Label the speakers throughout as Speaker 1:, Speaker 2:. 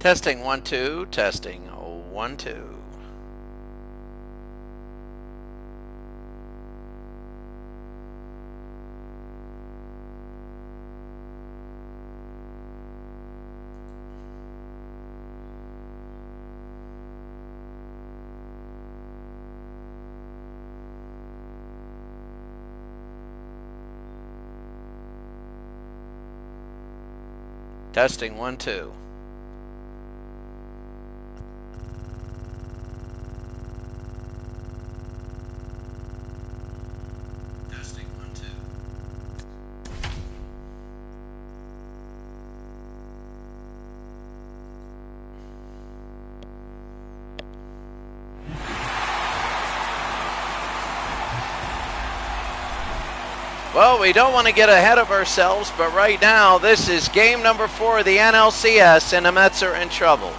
Speaker 1: Testing 1 2, testing 1 2. Testing 1 2. Testing 1 2. Well, we don't want to get ahead of ourselves, but right now this is game number 4 of the NLCS, and the Mets are in trouble.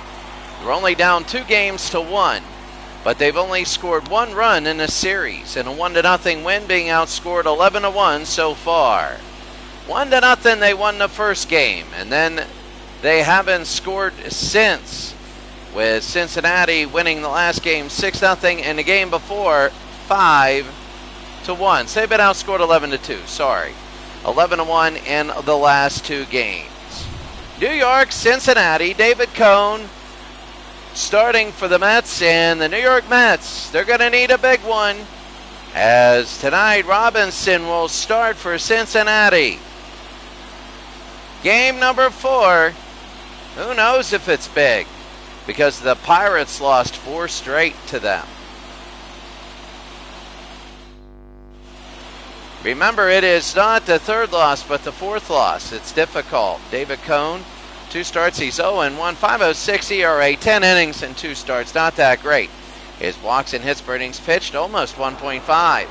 Speaker 1: They're only down 2 games to 1, but they've only scored 1 run in the series, and a 1-0 win, being outscored 11-1 so far. 1-0, they won the first game, and then they haven't scored since, with Cincinnati winning the last game 6-0, and the game before 5-1. So they've been outscored 11-2. Sorry, 11-1 in the last 2 games. New York, Cincinnati. David Cone starting for the Mets, and the New York Mets, they're going to need a big one, as tonight Robinson will start for Cincinnati. Game number 4. Who knows if it's big, because the Pirates lost 4 straight to them. Remember, it is not the 3rd loss, but the 4th loss. It's difficult. David Cone, 2 starts, he's 0-1, 5.06 ERA, 10 innings and 2 starts. Not that great. His walks and hits per innings pitched, almost 1.5.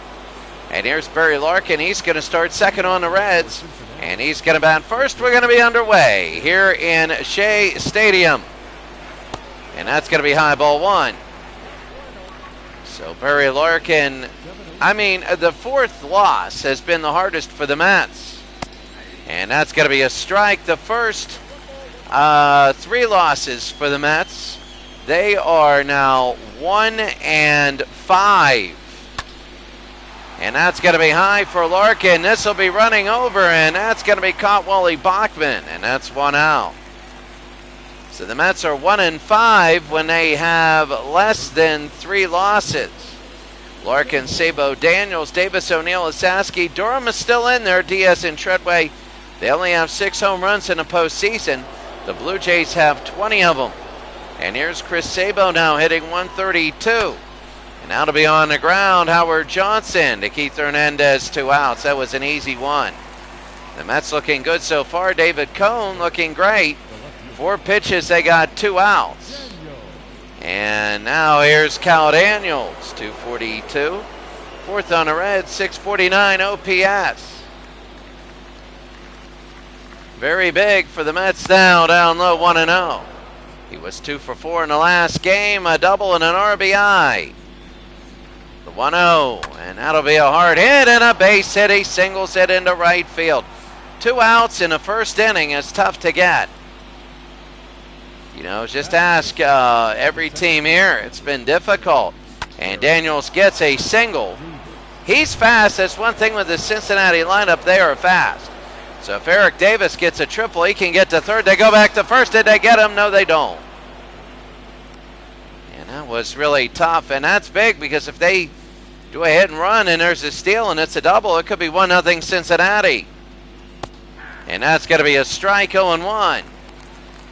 Speaker 1: And here's Barry Larkin. He's going to start second on the Reds, and he's going to bat first. We're going to be underway here in Shea Stadium. And that's going to be high ball 1. So Barry Larkin, the 4th loss has been the hardest for the Mets. And that's going to be a strike. The first 3 losses for the Mets, they are now 1-5. And that's going to be high for Larkin. This will be running over, and that's going to be caught Wally Bachman, and that's 1 out. So the Mets are 1-5 when they have less than 3 losses. Larkin, Sabo, Daniels, Davis, O'Neill, Asaski. Durham is still in there. Diaz and Treadway. They only have 6 home runs in the postseason. The Blue Jays have 20 of them. And here's Chris Sabo now hitting 132. And now to be on the ground, Howard Johnson to Keith Hernandez, 2 outs. That was an easy one. The Mets looking good so far. David Cone looking great. 4 pitches, they got 2 outs. And now here's Cal Daniels, 242. 4th on the Reds, 649 OPS. Very big for the Mets now, down low, 1-0. He was 2 for 4 in the last game, a double and an RBI. The 1-0, and that'll be a hard hit and a base hit. He singles it into right field. 2 outs in the first inning is tough to get. Just ask every team here. It's been difficult. And Daniels gets a single. He's fast. That's one thing with the Cincinnati lineup. They are fast. So if Eric Davis gets a triple, he can get to 3rd. They go back to 1st. Did they get him? No, they don't. And that was really tough. And that's big, because if they do a hit and run and there's a steal and it's a double, it could be 1-0 Cincinnati. And that's going to be a strike, 0-1.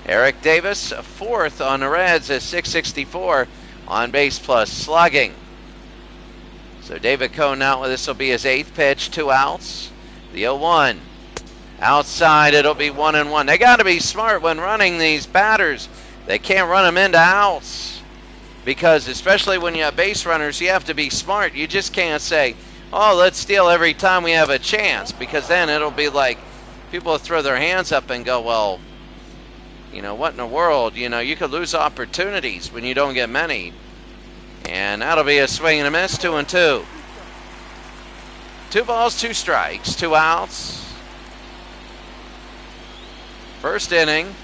Speaker 1: Eric Davis, 4th on the Reds, is 664 on base plus slugging. So David Cone now, this will be his 8th pitch, 2 outs. The 0-1. Outside, it'll be 1-1. They got to be smart when running these batters. They can't run them into outs, because especially when you have base runners, you have to be smart. You just can't say, oh, let's steal every time we have a chance, because then it'll be like people will throw their hands up and go, well, what in the world? You could lose opportunities when you don't get many. And that'll be a swing and a miss, 2-2. 2 balls, 2 strikes, 2 outs. First inning.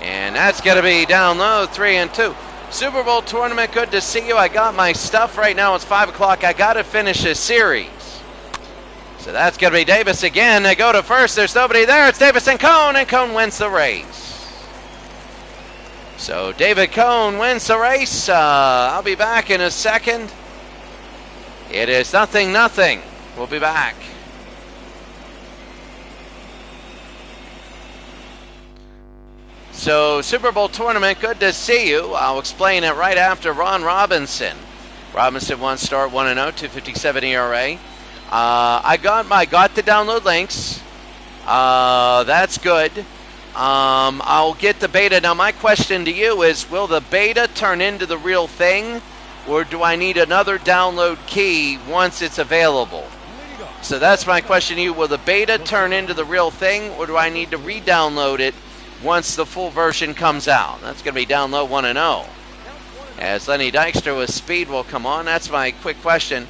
Speaker 1: And that's going to be down low, 3-2. Super Bowl tournament, good to see you. I got my stuff right now. It's 5 o'clock. I got to finish this series. So that's going to be Davis again. They go to first. There's nobody there. It's Davis and Cone wins the race. So David Cone wins the race. I'll be back in a second. It is 0-0. We'll be back. So Super Bowl tournament, good to see you. I'll explain it right after Ron Robinson. Robinson 1 start, 1-0, 2.57 ERA. I got the download links. That's good. I'll get the beta. Now my question to you is, will the beta turn into the real thing, or do I need another download key once it's available? So that's my question to you. Will the beta turn into the real thing, or do I need to re-download it once the full version comes out? That's going to be down low, 1-0. As Lenny Dykstra with speed will come on. That's my quick question.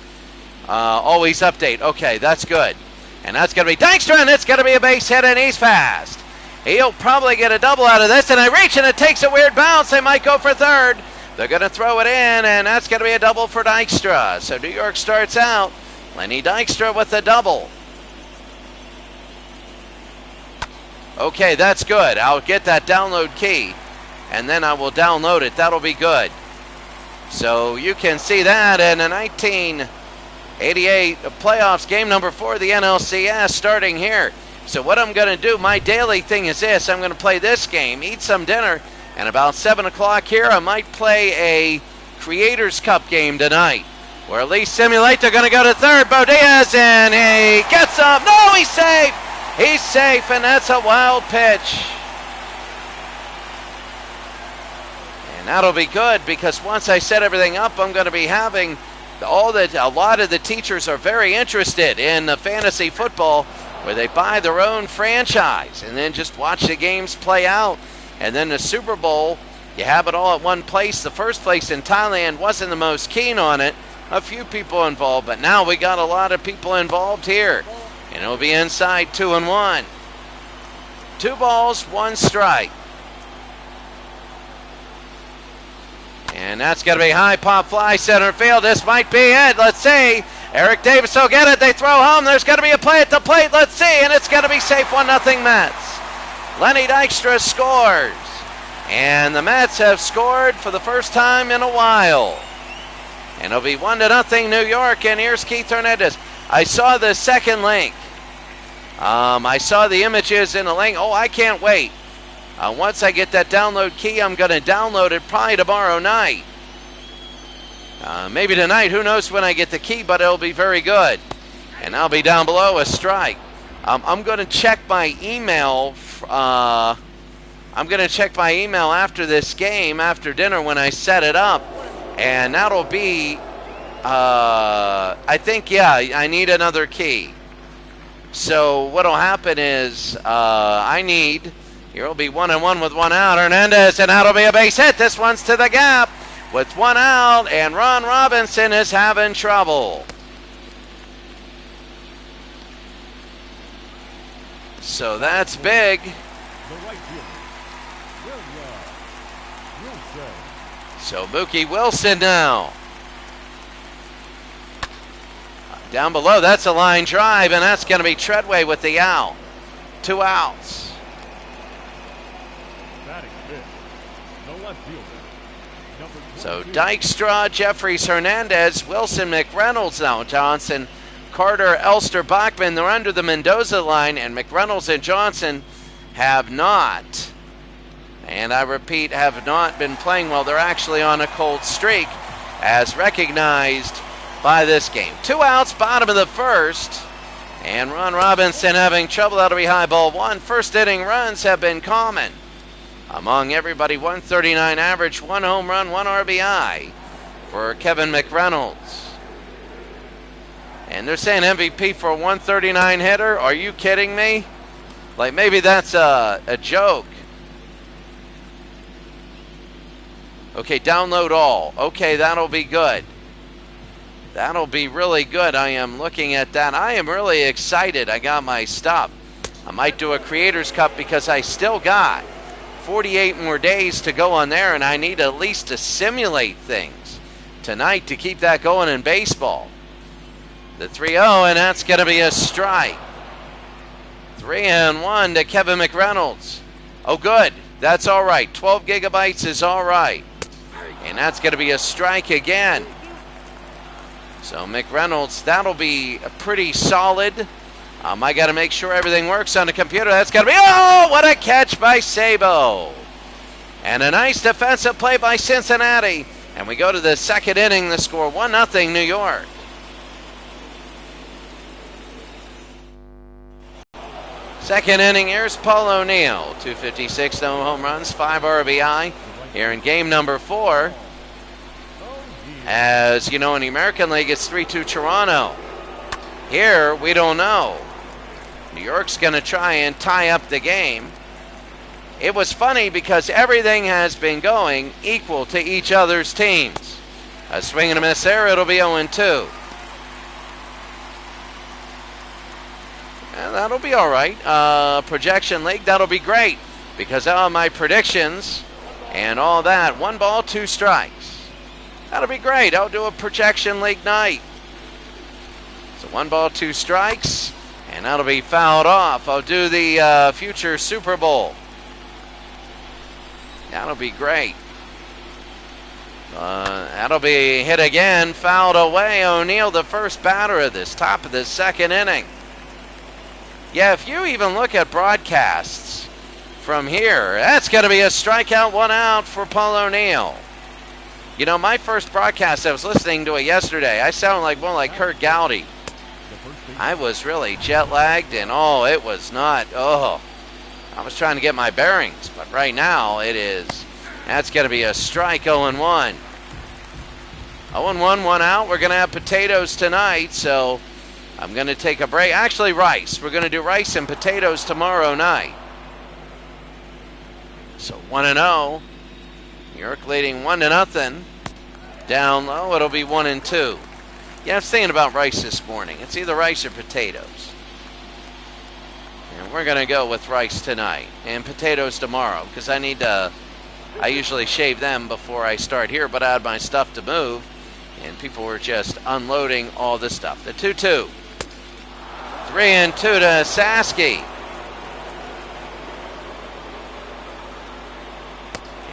Speaker 1: Always update. Okay, that's good. And that's going to be Dykstra, and it's going to be a base hit, and he's fast. He'll probably get a double out of this, and I reach, and it takes a weird bounce. They might go for third. They're going to throw it in, and that's going to be a double for Dykstra. So New York starts out. Lenny Dykstra with the double. Okay, that's good. I'll get that download key, and then I will download it. That'll be good. So you can see that in the 1988 playoffs, game number 4 of the NLCS starting here. So what I'm going to do, my daily thing is this. I'm going to play this game, eat some dinner, and about 7 o'clock here, I might play a Creators Cup game tonight, or at least simulate they're going to go to third. Bo Diaz, and he gets up. No, he's safe. He's safe, and that's a wild pitch. And that'll be good, because once I set everything up, I'm going to be having a lot of the teachers are very interested in the fantasy football, where they buy their own franchise and then just watch the games play out. And then the Super Bowl, you have it all at one place. The first place in Thailand wasn't the most keen on it. A few people involved, but now we got a lot of people involved here. And it'll be inside 2-1. 2 balls, 1 strike. And that's going to be high pop fly center field. This might be it. Let's see. Eric Davis will get it. They throw home. There's going to be a play at the plate. Let's see. And it's going to be safe. 1-0 Mets. Lenny Dykstra scores. And the Mets have scored for the first time in a while. And it'll be 1-0 New York. And here's Keith Hernandez. I saw the second link. I saw the images in the link. Oh, I can't wait. Once I get that download key, I'm going to download it probably tomorrow night. Maybe tonight. Who knows when I get the key, but it'll be very good. And I'll be down below a strike. I'm going to check my email. I'm going to check my email after this game, after dinner when I set it up. And that'll be, I think, yeah, I need another key. So what'll happen is here will be 1-1 with 1 out. Hernandez, and that'll be a base hit. This one's to the gap with 1 out, and Ron Robinson is having trouble. So that's big. So Mookie Wilson now. Down below, that's a line drive, and that's going to be Treadway with the out. 2 outs. So Dykstra, Jeffries, Hernandez, Wilson, McReynolds now. Johnson, Carter, Elster, Bachman, they're under the Mendoza line, and McReynolds and Johnson have not. And I repeat, have not been playing well. They're actually on a cold streak, as recognized by this game. 2 outs, bottom of the first. And Ron Robinson having trouble. That'll be high ball 1. First inning runs have been common among everybody. 139 average, 1 home run, 1 RBI for Kevin McReynolds. And they're saying MVP for a 139 hitter. Are you kidding me? Like, maybe that's a joke. Okay, download all. Okay, that'll be good. That'll be really good. I am looking at that. I am really excited. I got my stuff. I might do a Creators Cup because I still got 48 more days to go on there, and I need at least to simulate things tonight to keep that going in baseball. The 3-0, and that's going to be a strike. 3-1 to Kevin McReynolds. Oh, good. That's all right. 12 gigabytes is all right. And that's going to be a strike again. So McReynolds, that'll be pretty solid. I got to make sure everything works on the computer. That's got to be, oh, what a catch by Sabo. And a nice defensive play by Cincinnati. And we go to the second inning, the score 1-0 New York. Second inning, here's Paul O'Neill. 256, no home runs, 5 RBI. Here in game number 4. As you know, in the American League, it's 3-2 Toronto. Here, we don't know. New York's going to try and tie up the game. It was funny because everything has been going equal to each other's teams. A swing and a miss there, it'll be 0-2. And that'll be all right. Projection League, that'll be great because all my predictions and all that, 1 ball, 2 strikes. That'll be great. I'll do a Projection League night. So 1 ball, 2 strikes, and that'll be fouled off. I'll do the future Super Bowl. That'll be great. That'll be hit again, fouled away. O'Neill, the first batter of this, top of the second inning. Yeah, if you even look at broadcasts from here, that's going to be a strikeout, 1 out for Paul O'Neill. You know, my first broadcast, I was listening to it yesterday. I sound like more like Kurt Gowdy. I was really jet lagged, and it was not. I was trying to get my bearings, but right now that's going to be a strike, 0-1. 0-1, 1 out. We're going to have potatoes tonight, so I'm going to take a break. Actually, rice. We're going to do rice and potatoes tomorrow night. So 1-0. New York leading 1-0. Down low, it'll be 1-2. Yeah, I was thinking about rice this morning. It's either rice or potatoes. And we're going to go with rice tonight and potatoes tomorrow because I usually shave them before I start here, but I had my stuff to move, and people were just unloading all this stuff. The 2-2. 3-2 to Sasky.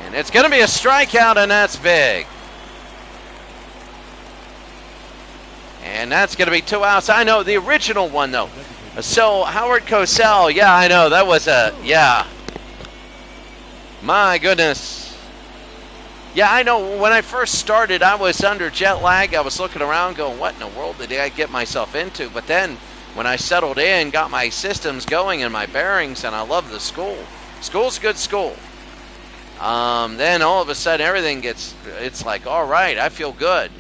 Speaker 1: And it's going to be a strikeout, and that's big. And that's going to be 2 outs. I know the original one, though. So, Howard Cosell, yeah, I know. That was my goodness. Yeah, I know. When I first started, I was under jet lag. I was looking around going, what in the world did I get myself into? But then, when I settled in, got my systems going and my bearings, and I love the school. School's a good school. Then all of a sudden, everything it's like, all right, I feel good.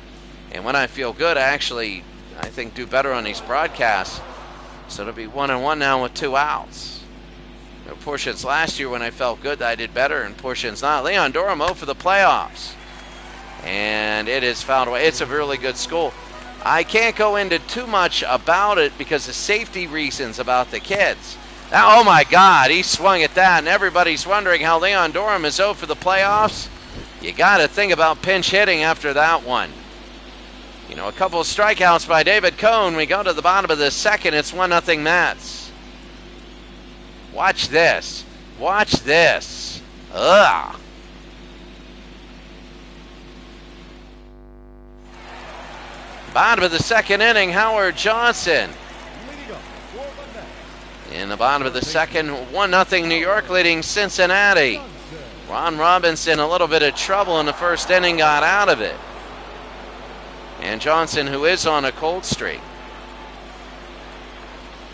Speaker 1: And when I feel good, I think, do better on these broadcasts. So it'll be 1-1 now with 2 outs. There were portions last year when I felt good that I did better, and portions not. Leon Durham for the playoffs. And it is fouled away. It's a really good school. I can't go into too much about it because of safety reasons about the kids. Now, oh my God, he swung at that, and everybody's wondering how Leon Durham is 0 for the playoffs. You got to think about pinch hitting after that one. You know, a couple of strikeouts by David Cohn. We go to the bottom of the second. It's 1-0 Mets. Watch this. Watch this. Ugh. Bottom of the second inning, Howard Johnson. In the bottom of the second, 1-0 New York leading Cincinnati. Ron Robinson, a little bit of trouble in the first inning, got out of it. And Johnson, who is on a cold streak.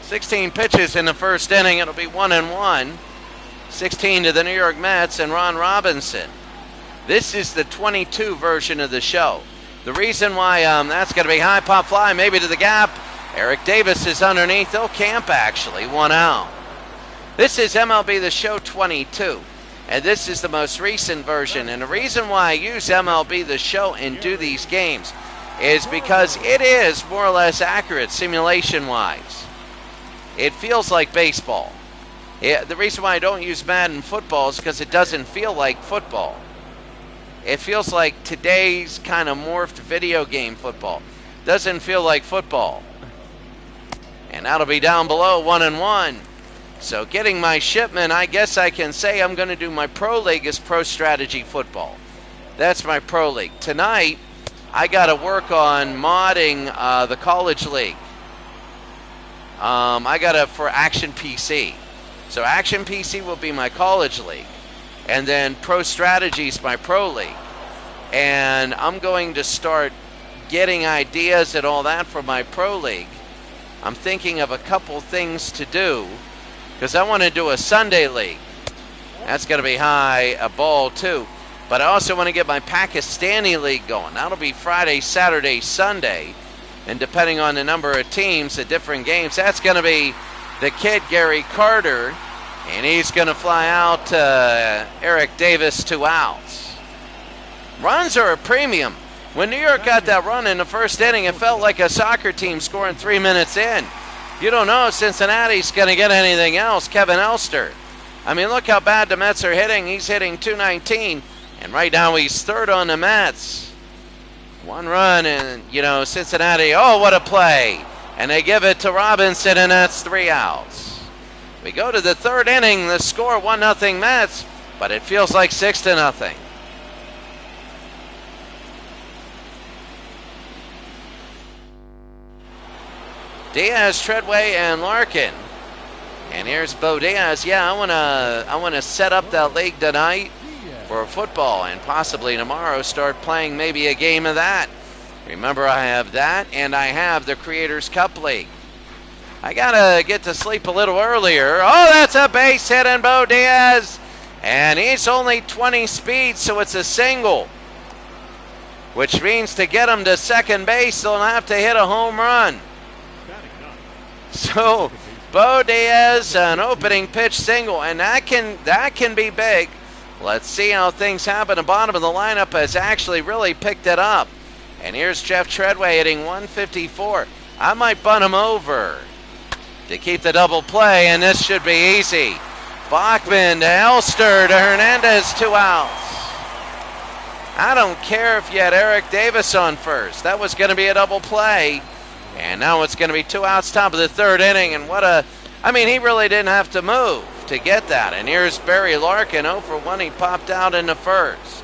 Speaker 1: 16 pitches in the first inning. It'll be 1-1. 16 to the New York Mets and Ron Robinson. This is the 22 version of the show. The reason why that's going to be high pop fly, maybe to the gap. Eric Davis is underneath. They'll camp, actually. 1 out. This is MLB The Show 22. And this is the most recent version. And the reason why I use MLB The Show and do these games is because it is more or less accurate simulation-wise. It feels like baseball. The reason why I don't use Madden football is because it doesn't feel like football. It feels like today's kind of morphed video game football. Doesn't feel like football. And that'll be down below 1-1. So getting my shipment, I guess I can say I'm going to do my pro league as pro strategy football. That's my pro league. Tonight, I got to work on modding the college league. I got to for Action PC. So Action PC will be my college league. And then Pro Strategy is my pro league. And I'm going to start getting ideas and all that for my pro league. I'm thinking of a couple things to do because I want to do a Sunday league. That's going to be high, a ball too. But I also want to get my Pakistani league going. That'll be Friday, Saturday, Sunday. And depending on the number of teams at different games, that's going to be the kid, Gary Carter. And he's going to fly out Eric Davis 2 outs. Runs are a premium. When New York got that run in the first inning, it felt like a soccer team scoring 3 minutes in. You don't know if Cincinnati's going to get anything else. Kevin Elster. I mean, look how bad the Mets are hitting. He's hitting .219, and right now he's third on the Mets. 1 run, and, Cincinnati, oh, what a play. And they give it to Robinson, and that's 3 outs. We go to the third inning. The score 1-0 Mets, but it feels like 6-0. Diaz, Treadway, and Larkin. And here's Bo Diaz. Yeah, I wanna set up that league tonight for football, and possibly tomorrow start playing maybe a game of that. Remember, I have that, and I have the Creators Cup League. I gotta get to sleep a little earlier. Oh, that's a base hit on Bo Diaz, and he's only 20 speed, so it's a single, which means to get him to second base, they'll have to hit a home run. So Bo Diaz, an opening pitch single, and that can be big. Let's see how things happen. The bottom of the lineup has actually really picked it up. And here's Jeff Treadway hitting 154. I might bunt him over to keep the double play, and this should be easy. Bachman to Elster to Hernandez, 2 outs. I don't care if you had Eric Davis on first. That was going to be a double play. And now it's going to be 2 outs, top of the third inning. And he really didn't have to move to get that. And here's Barry Larkin, 0 for 1. He popped out in the first.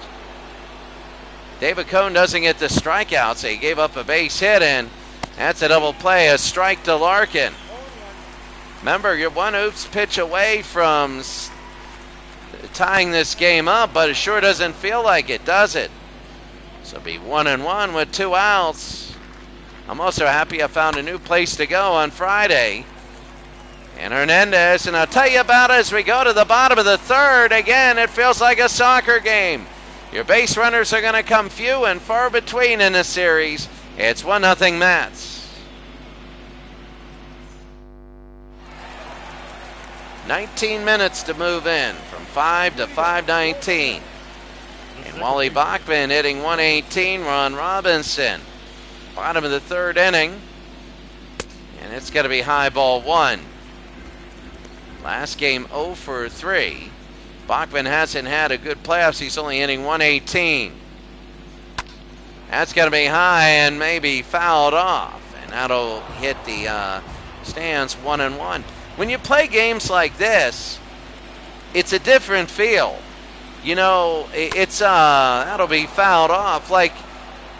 Speaker 1: David Cone doesn't get the strikeout, so he gave up a base hit, and that's a double play, a strike to Larkin. Remember, you're 1 oops pitch away from tying this game up, but it sure doesn't feel like it, does it? So it'll be 1-1 with 2 outs. I'm also happy I found a new place to go on Friday. And Hernandez, and I'll tell you about it as we go to the bottom of the third. Again, it feels like a soccer game. Your base runners are going to come few and far between in this series. It's 1-0 Mets. 19 minutes to move in from 5 to 5:19. And Wally Bachman hitting 118, Ron Robinson. Bottom of the third inning, and it's going to be high ball 1. Last game 0 for 3. Bachman hasn't had a good playoffs. He's only hitting 118. That's going to be high and maybe fouled off, and that'll hit the stands 1-1. When you play games like this, it's a different feel. That'll be fouled off. Like,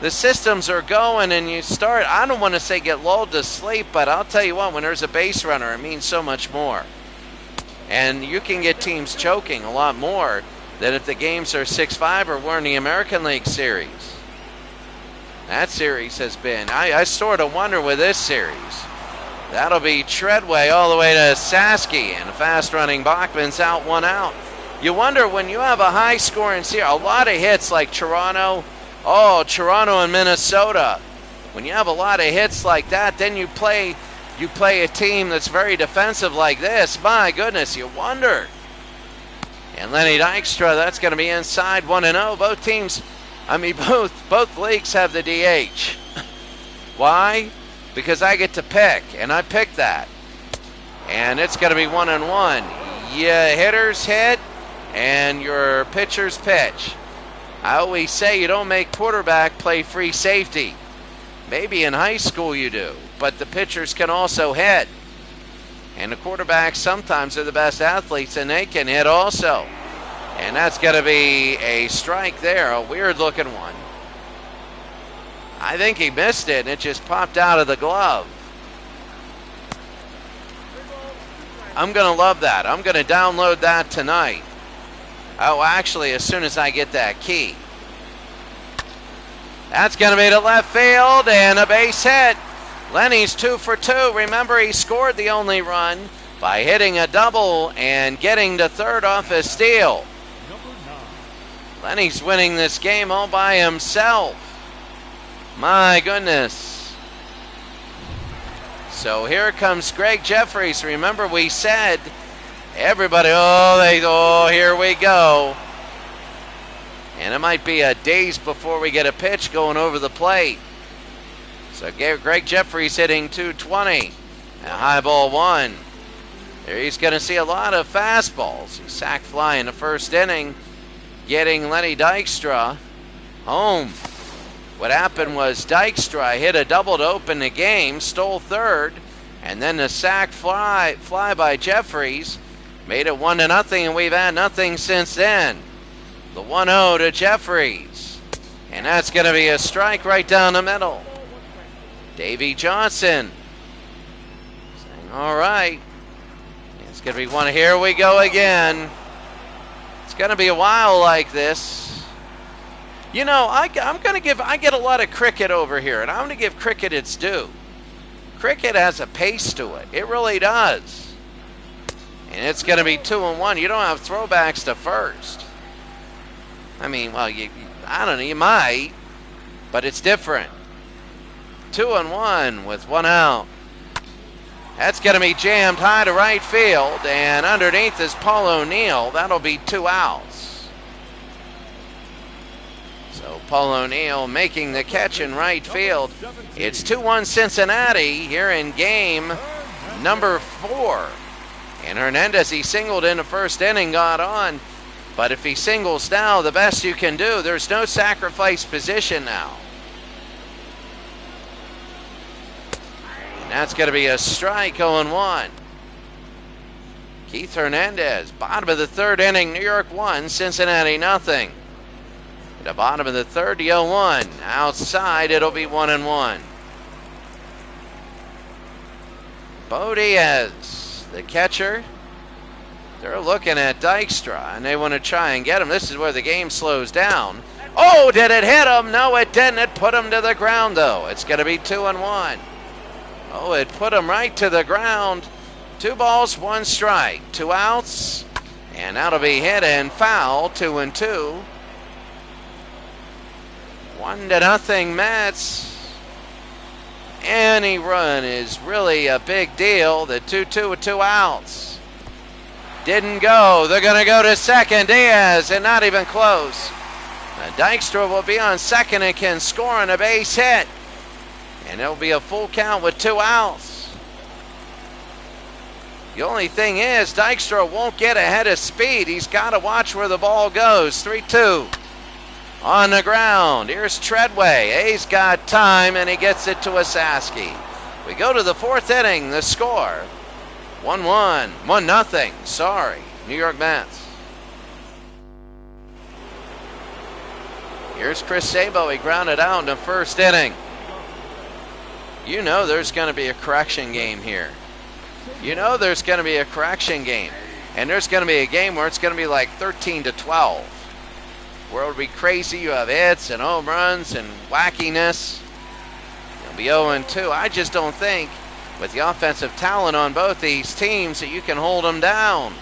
Speaker 1: the systems are going, and you start, I don't want to say get lulled to sleep, but I'll tell you what, when there's a base runner, it means so much more. And you can get teams choking a lot more than if the games are 6-5 or we're in the American League Series. That series has been, I sort of wonder with this series. That'll be Treadway all the way to Sasky, and a fast-running Bachman's out, 1 out. You wonder when you have a high-scoring series, a lot of hits like Toronto and Minnesota. When you have a lot of hits like that, then you play a team that's very defensive like this. My goodness, you wonder. And Lenny Dykstra, that's going to be inside 1-0. Both teams, both leagues have the DH. Why? Because I get to pick, and I picked that. And it's going to be 1-1. your hitters hit and your pitchers pitch. I always say you don't make quarterback play free safety. Maybe in high school you do, but the pitchers can also hit. And the quarterbacks sometimes are the best athletes, and they can hit also. And that's going to be a strike there, a weird-looking one. I think he missed it, and it just popped out of the glove. I'm going to love that. I'm going to download that tonight. Oh, actually, as soon as I get that key. That's going to be to left field, and a base hit. Lenny's 2 for 2. Remember, he scored the only run by hitting a double and getting to third off a steal. Lenny's winning this game all by himself. My goodness. So here comes Greg Jeffries. Remember, we said everybody, here we go. And it might be a days before we get a pitch going over the plate. So Greg Jeffries hitting 220. A high ball 1. There he's going to see a lot of fastballs. He sacked fly in the first inning, getting Lenny Dykstra home. What happened was Dykstra hit a double to open the game, stole third, and then the sack fly by Jeffries made it 1-0, and we've had nothing since then. The 1-0 to Jeffries. And that's going to be a strike right down the middle. Davey Johnson saying, all right. It's going to be one. Here we go again. It's going to be a while like this. You know, I get a lot of cricket over here, and I'm going to give cricket its due. Cricket has a pace to it. It really does. And it's going to be 2-1. You don't have throwbacks to first. I mean, well, I don't know, you might, but it's different. 2-1 with 1 out. That's going to be jammed high to right field, and underneath is Paul O'Neill. That'll be 2 outs. So Paul O'Neill making the catch in right field. It's 2-1 Cincinnati here in game number 4. And Hernandez, he singled in the first inning, got on. But if he singles now, the best you can do, there's no sacrifice position now. And that's going to be a strike, 0-1. Keith Hernandez, bottom of the third inning, New York 1, Cincinnati nothing. At the bottom of the third, the 0-1. Outside, it'll be 1-1. Bo Diaz, the catcher. They're looking at Dykstra, and they want to try and get him. This is where the game slows down. Oh, did it hit him? No, it didn't. It put him to the ground, though. It's going to be 2-1. Oh, it put him right to the ground. 2 balls, 1 strike. 2 outs, and that'll be hit and foul, 2-2. 1-0 Mets. Any run is really a big deal. The 2-2 with 2 outs. Didn't go. They're going to go to second. Diaz, and not even close. Dykstra will be on second and can score on a base hit. And it'll be a full count with 2 outs. The only thing is, Dykstra won't get ahead of speed. He's got to watch where the ball goes. 3-2. On the ground. Here's Treadway. He's got time, and he gets it to Asaski. We go to the 4th inning. The score, 1-1. 1-0. Sorry. New York Mets. Here's Chris Sabo. He grounded out in the first inning. You know there's going to be a correction game here. You know there's going to be a correction game. And there's going to be a game where it's going to be like 13-12. Where it'll be crazy. You have hits and home runs and wackiness. You'll be 0-2. I just don't think, with the offensive talent on both these teams, that you can hold them down.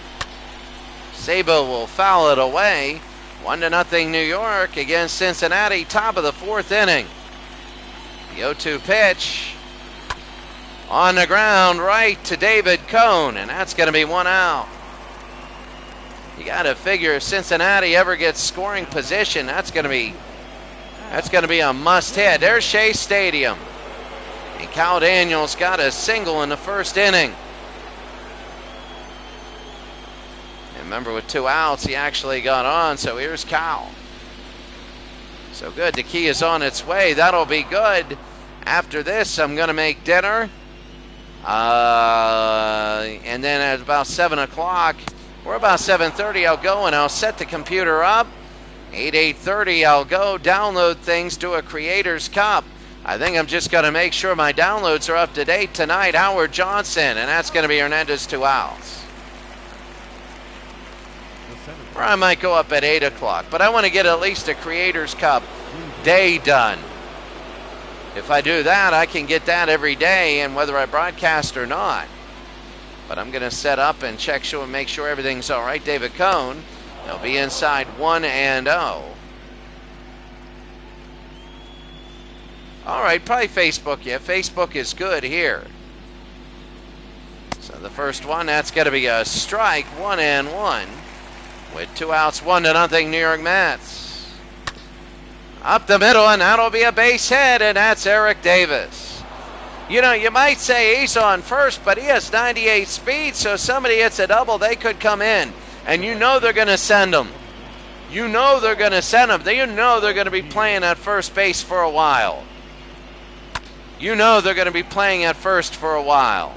Speaker 1: Sabo will foul it away. 1-0 New York against Cincinnati, top of the 4th inning. The 0-2 pitch. On the ground, right to David Cone, and that's going to be 1 out. You got to figure if Cincinnati ever gets scoring position, that's going to be a must-hit. There's Shea Stadium. And Cal Daniels got a single in the first inning. Remember, with 2 outs, he actually got on, so here's Cal. So good, the key is on its way. That'll be good. After this, I'm going to make dinner. And then at about 7 o'clock, or about 7:30, I'll go and I'll set the computer up. 8:30, I'll go download things, do a Creators Cup. I think I'm just going to make sure my downloads are up to date tonight. Howard Johnson, and that's going to be Hernandez 2 outs. Or I might go up at 8 o'clock, but I want to get at least a Creators Cup day done. If I do that, I can get that every day, and whether I broadcast or not. But I'm going to set up and check sure and make sure everything's all right. David Cohn, they'll be inside 1-0. All right, probably Facebook. Yeah, Facebook is good here. So the first one, that's going to be a strike, 1-1. With 2 outs, 1-0, New York Mets. Up the middle, and that'll be a base hit, and that's Eric Davis. You know, you might say he's on first, but he has 98 speed, so somebody hits a double, they could come in. And you know they're going to send him. You know they're going to send him. You know they're going to be playing at first base for a while. You know they're going to be playing at first for a while.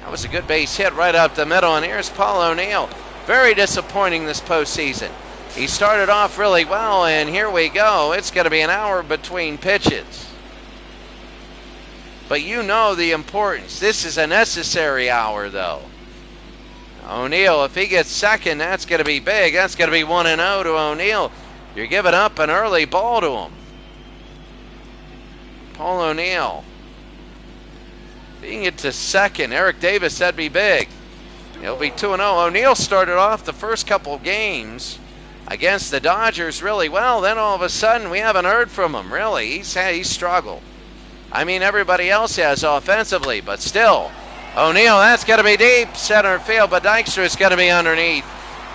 Speaker 1: That was a good base hit right up the middle, and here's Paul O'Neill. Very disappointing this postseason. He started off really well, and here we go. It's going to be an hour between pitches. But you know the importance. This is a necessary hour, though. O'Neill, if he gets second, that's going to be big. That's going to be 1-0 to O'Neill. You're giving up an early ball to him. Paul O'Neill. If he can get to second, Eric Davis, that'd be big. It'll be 2-0. O'Neill started off the first couple games against the Dodgers really well. Then all of a sudden, we haven't heard from him, really. He's struggled. I mean, everybody else has offensively, but still. O'Neill, that's going to be deep center field, but Dykstra is going to be underneath.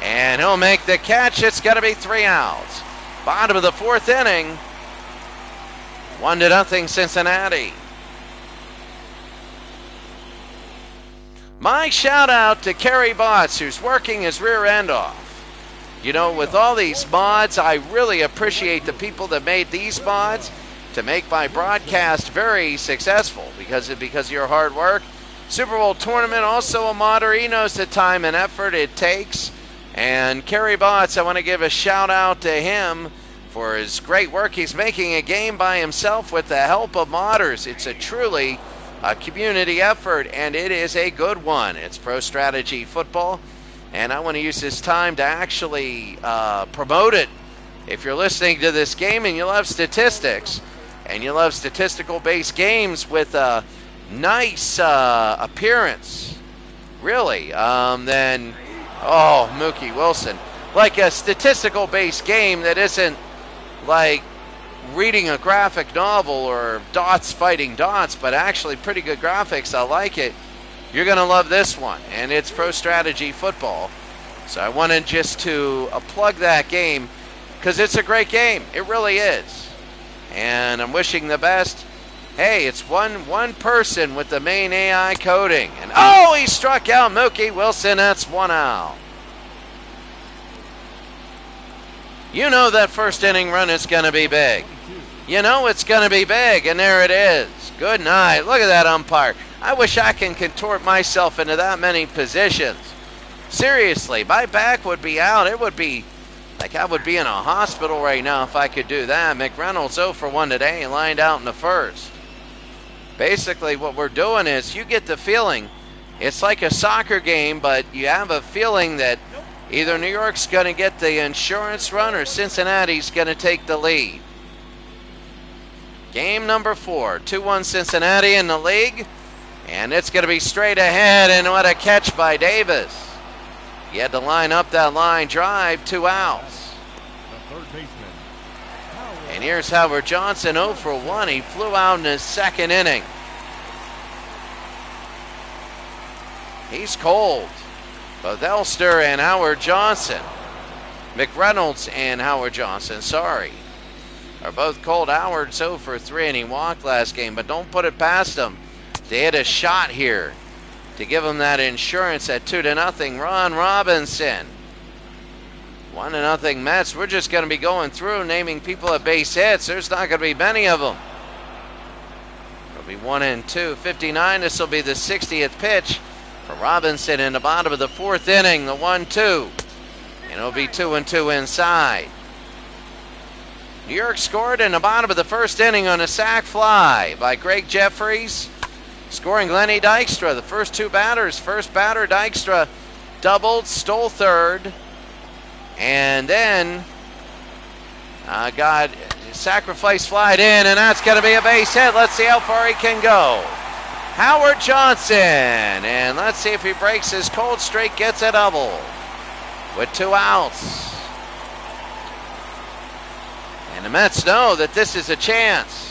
Speaker 1: And he'll make the catch. It's going to be 3 outs. Bottom of the 4th inning. 1-0 Cincinnati. My shout out to Kerry Botts, who's working his rear end off. You know, with all these mods, I really appreciate the people that made these mods to make my broadcast very successful because of your hard work. Super Bowl tournament, also a modder. He knows the time and effort it takes. And Kerry Botts, I want to give a shout out to him for his great work. He's making a game by himself with the help of modders. It's a truly a community effort, and it is a good one. It's Pro Strategy Football, and I want to use this time to actually promote it. If you're listening to this game and you love statistics, and you love statistical-based games with a nice appearance, really, then, Mookie Wilson. Like a statistical-based game that isn't like reading a graphic novel or dots fighting dots, but actually pretty good graphics. I like it. You're going to love this one, and it's Pro Strategy Football. So I wanted just to plug that game because it's a great game. It really is. And I'm wishing the best. Hey, it's one person with the main AI coding. And he struck out Mookie Wilson. That's 1 out. You know that first inning run is going to be big. You know it's going to be big, and there it is. Good night. Look at that umpire. I wish I can contort myself into that many positions. Seriously, my back would be out. It would be like I would be in a hospital right now if I could do that. McReynolds 0 for 1 today and lined out in the first. Basically, what we're doing is you get the feeling it's like a soccer game, but you have a feeling that either New York's going to get the insurance run or Cincinnati's going to take the lead. Game number 4, 2-1 Cincinnati in the league, and it's going to be straight ahead, and what a catch by Davis. He had to line up that line drive, 2 outs. And here's Howard Johnson, 0 for 1. He flew out in his second inning. He's cold. Both Elster and Howard Johnson, McReynolds and Howard Johnson, are both cold. Howard's 0 for 3, and he walked last game, but don't put it past him to hit a shot here, to to give them that insurance at 2-0. Ron Robinson. 1-0 Mets. We're just going to be going through naming people at base hits. There's not going to be many of them. It'll be 1 and 2. 59. This will be the 60th pitch for Robinson in the bottom of the 4th inning. The 1-2. And it'll be 2 and 2 inside. New York scored in the bottom of the 1st inning on a sac fly by Greg Jeffries. Scoring Lenny Dykstra. The first 2 batters. First batter, Dykstra, doubled, stole 3rd. And then got sacrifice flied in, and that's going to be a base hit. Let's see how far he can go. Howard Johnson, and let's see if he breaks his cold streak, gets a double with 2 outs. And the Mets know that this is a chance.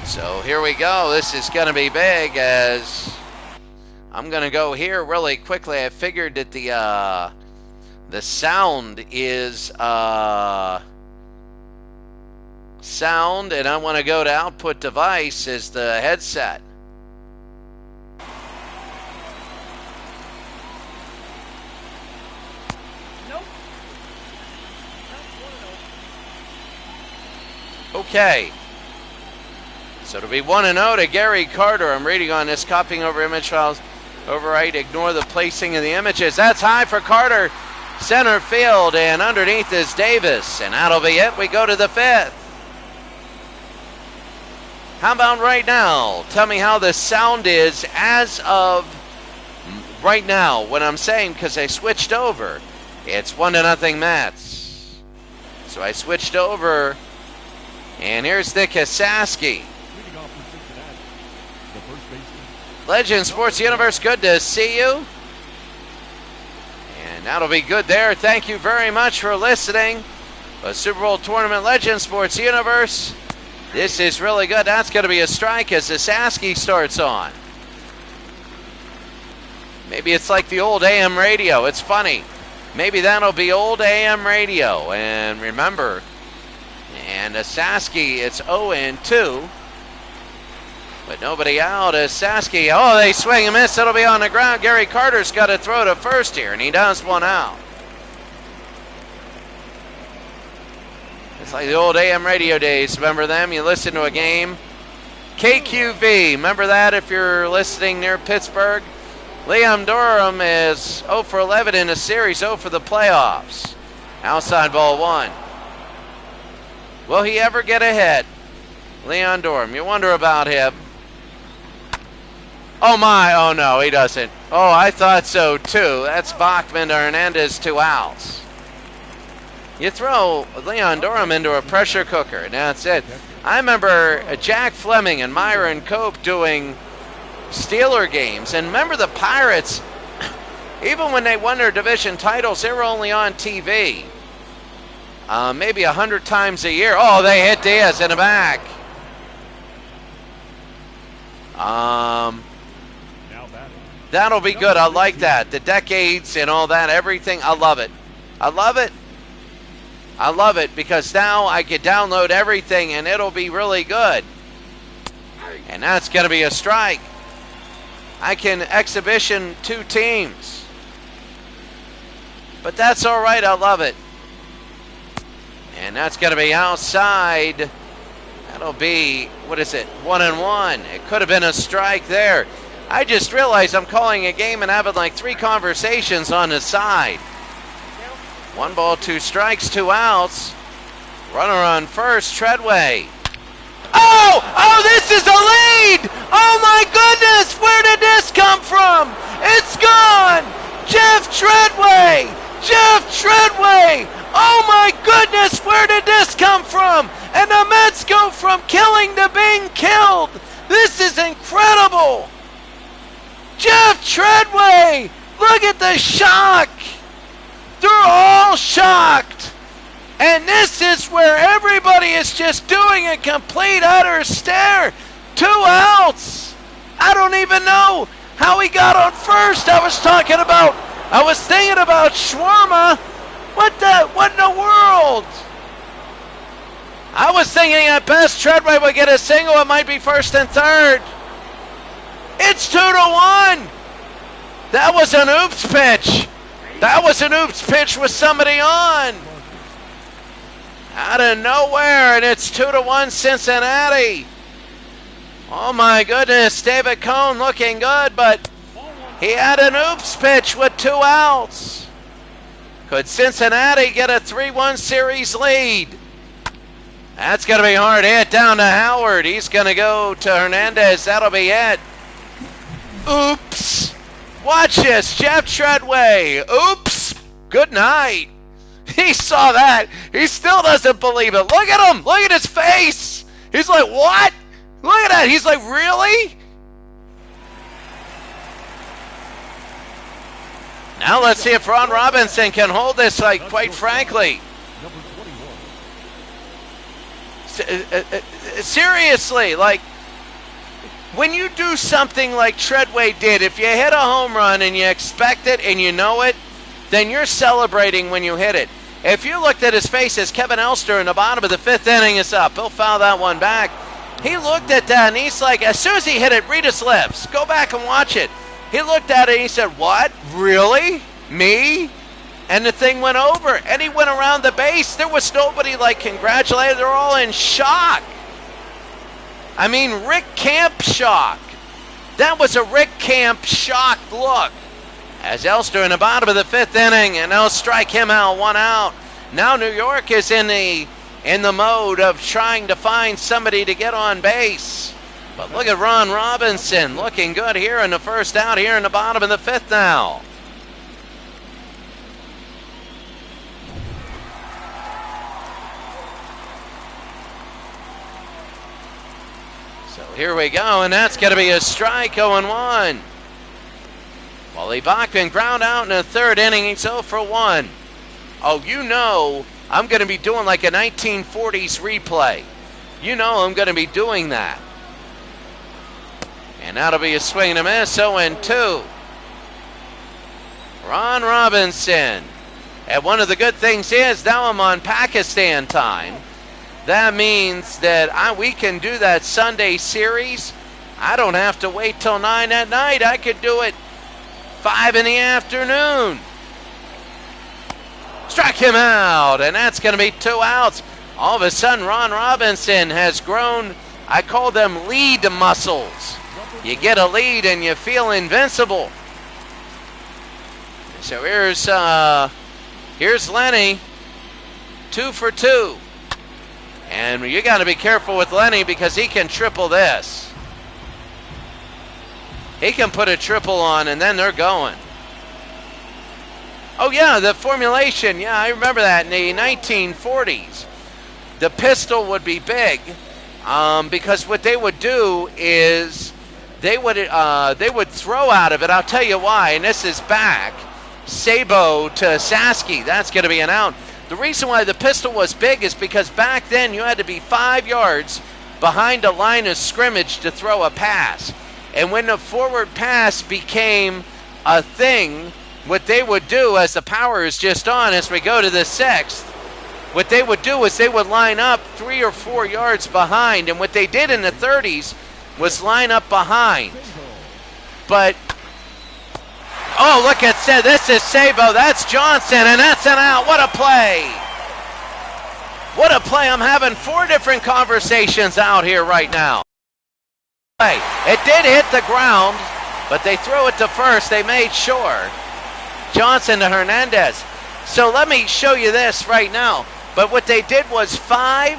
Speaker 1: So here we go. This is going to be big, as I'm going to go here really quickly. I figured that the sound is sound, and I want to go to output device as the headset. Nope. Okay. So it'll be 1-0 to Gary Carter. I'm reading on this, copying over image files. Overwrite, ignore the placing of the images. That's high for Carter. Center field, and underneath is Davis. And that'll be it. We go to the 5th. How about right now? Tell me how the sound is as of right now, when I'm saying, because I switched over. It's 1-0 Mets. So I switched over, and here's Nick Hasaski. Legend Sports Universe, good to see you. And that'll be good there. Thank you very much for listening. A Super Bowl Tournament, Legend Sports Universe. This is really good. That's going to be a strike as Hasaski starts on. Maybe it's like the old AM radio. It's funny. Maybe that'll be old AM radio. And remember, and Hasaski, it's 0-2. But nobody out. Hasaski, oh, they swing and miss. It'll be on the ground. Gary Carter's got to throw to first here, and he does 1 out. It's like the old AM radio days. Remember them? You listen to a game. KQV, remember that if you're listening near Pittsburgh? Liam Durham is 0 for 11 in the series, 0 for the playoffs. Outside ball 1. Will he ever get a hit? Leon Durham, you wonder about him. Oh my, oh no, he doesn't. Oh, I thought so too. That's Bachman to Hernandez, 2 outs. You throw Leon Durham into a pressure cooker, and that's it. I remember Jack Fleming and Myron Cope doing Steeler games, and remember the Pirates, even when they won their division titles, they were only on TV maybe 100 times a year. Oh, they hit Diaz in the back. That'll be good. I like that. The decades and all that, everything. I love it. I love it. I love it because now I can download everything and it'll be really good. And that's going to be a strike. I can exhibition 2 teams. But that's all right. I love it. And that's going to be outside. That'll be, what is it, 1-1. It could have been a strike there. I just realized I'm calling a game and having like 3 conversations on the side. 1 ball, 2 strikes, 2 outs. Runner on first, Treadway. Oh, this is a lead! Oh my goodness, where did this come from? It's gone! Jeff Treadway! Jeff Treadway! Oh my goodness, where did this come from? And the Mets go from killing to being killed. This is incredible. Jeff Treadway, look at the shock. They're all shocked. And this is where everybody is just doing a complete utter stare. 2 outs. I don't even know how he got on first. I was talking about I was thinking about shawarma. What in the world? I was thinking at best Treadway would get a single. It might be first and third. It's 2-1. That was an oops pitch. That was an oops pitch with somebody on. Out of nowhere, and it's 2-1 Cincinnati. Oh my goodness, David Cohn looking good, but he had an oops pitch with 2 outs. Could Cincinnati get a 3-1 series lead? That's going to be hard hit down to Howard. He's going to go to Hernandez. That'll be it. Oops. Watch this, Jeff Treadway. Oops. Good night. He saw that. He still doesn't believe it. Look at him. Look at his face. He's like, what? Look at that. He's like, really? Now let's see if Ron Robinson can hold this, like, quite frankly. Seriously, like, when you do something like Treadway did, if you hit a home run and you expect it and you know it, then you're celebrating when you hit it. If you looked at his face as Kevin Elster in the bottom of the 5th inning is up, he'll foul that one back. He looked at that and he's like, as soon as he hit it, read his lips. Go back and watch it. He looked at it and he said, what? Really? Me? And the thing went over, and he went around the base. There was nobody like congratulated. They're all in shock. I mean, Rick Camp shock. That was a Rick Camp shocked look. As Elster in the bottom of the 5th inning, and they'll strike him out, 1 out. Now New York is in the mode of trying to find somebody to get on base. But look at Ron Robinson looking good here in the first out here in the bottom of the 5th now. Here we go, and that's going to be a strike, 0-1. Wally Bachman ground out in the 3rd inning. He's 0 for 1. Oh, you know I'm going to be doing like a 1940s replay. You know I'm going to be doing that. And that'll be a swing and a miss, 0-2. Ron Robinson. And one of the good things is now I'm on Pakistan time. That means that we can do that Sunday series. I don't have to wait till 9 at night. I could do it 5 in the afternoon. Struck him out, and that's going to be 2 outs. All of a sudden, Ron Robinson has grown, I call them lead muscles. You get a lead and you feel invincible. So here's Lenny, 2 for 2. And you got to be careful with Lenny because he can triple this. He can put a triple on and then they're going. Oh yeah, the formulation. Yeah, I remember that in the 1940s. The pistol would be big because what they would do is they would throw out of it. I'll tell you why, and this is back. Sabo to Sasky. That's going to be an out. The reason why the pistol was big is because back then you had to be 5 yards behind a line of scrimmage to throw a pass. And when the forward pass became a thing, what they would do as the power is just on as we go to the 6th, what they would do is they would line up 3 or 4 yards behind. And what they did in the 30s was line up behind. But oh, look at this is Sabo. That's Johnson, and that's an out. What a play. What a play. I'm having 4 different conversations out here right now. It did hit the ground, but they threw it to first. They made sure. Johnson to Hernandez. So let me show you this right now. But what they did was 5.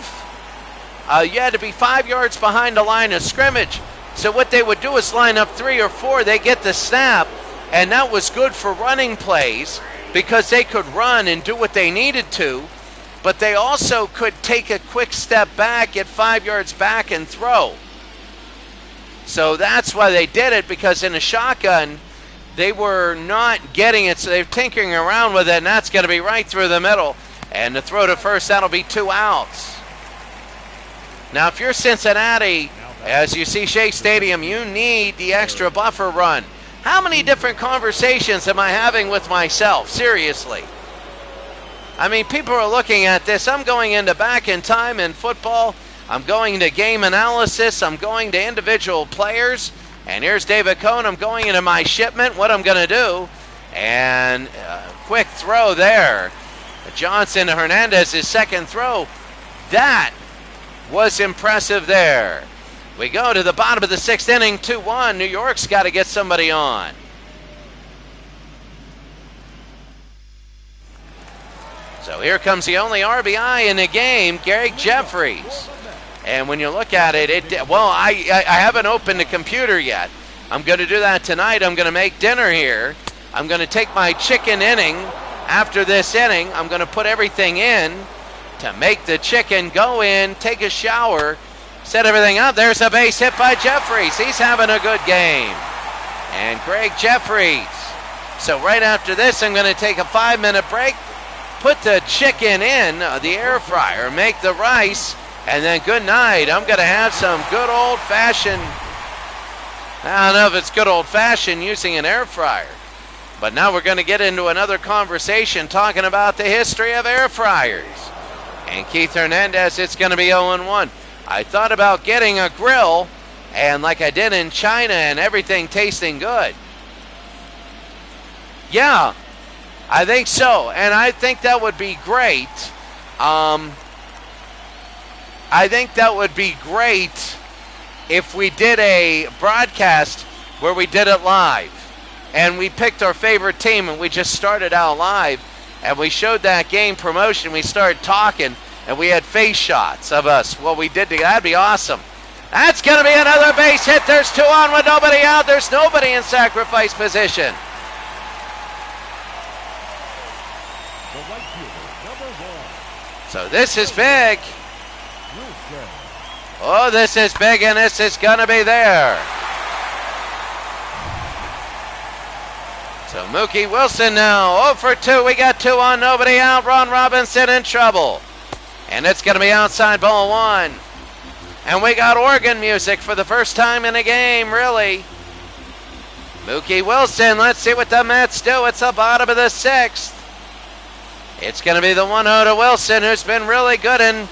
Speaker 1: You had to be 5 yards behind the line of scrimmage. So what they would do is line up 3 or 4. They get the snap. And that was good for running plays because they could run and do what they needed to, but they also could take a quick step back, get 5 yards back, and throw. So that's why they did it, because in a shotgun, they were not getting it, so they're tinkering around with it, and that's going to be right through the middle. And the throw to first, that'll be 2 outs. Now, if you're Cincinnati, as you see Shea Stadium, you need the extra buffer run. How many different conversations am I having with myself? Seriously. I mean, people are looking at this. I'm going into back in time in football. I'm going to game analysis. I'm going to individual players. And here's David Cohn. I'm going into my shipment, what I'm going to do. And quick throw there. Johnson Hernandez's second throw. That was impressive there. We go to the bottom of the 6th inning, 2-1. New York's got to get somebody on. So here comes the only RBI in the game, Greg Jeffries. And when you look at it, I haven't opened the computer yet. I'm going to do that tonight. I'm going to make dinner here. I'm going to take my chicken inning. After this inning, I'm going to put everything in to make the chicken go in, take a shower, set everything up. There's a base hit by Jeffries. He's having a good game. And Greg Jeffries. So right after this, I'm going to take a 5-minute break, put the chicken in the air fryer, make the rice, and then good night. I'm going to have some good old-fashioned, I don't know if it's good old-fashioned using an air fryer. But now we're going to get into another conversation talking about the history of air fryers. And Keith Hernandez, it's going to be 0-1. I thought about getting a grill, and like I did in China, and everything tasting good. Yeah, I think so. And I think that would be great. I think that would be great if we did a broadcast where we did it live. And we picked our favorite team, and we just started out live, and we showed that game promotion. We started talking, and we had face shots of us. Well, we did. That'd be awesome. That's going to be another base hit. There's 2 on with nobody out. There's nobody in sacrifice position. So this is big. Oh, this is big, and this is going to be there. So Mookie Wilson now 0 for 2. We got 2 on, nobody out. Ron Robinson in trouble. And it's going to be outside ball 1. And we got organ music for the first time in a game, really. Mookie Wilson, let's see what the Mets do. It's the bottom of the 6th. It's going to be the 1-0 to Wilson, who's been really good in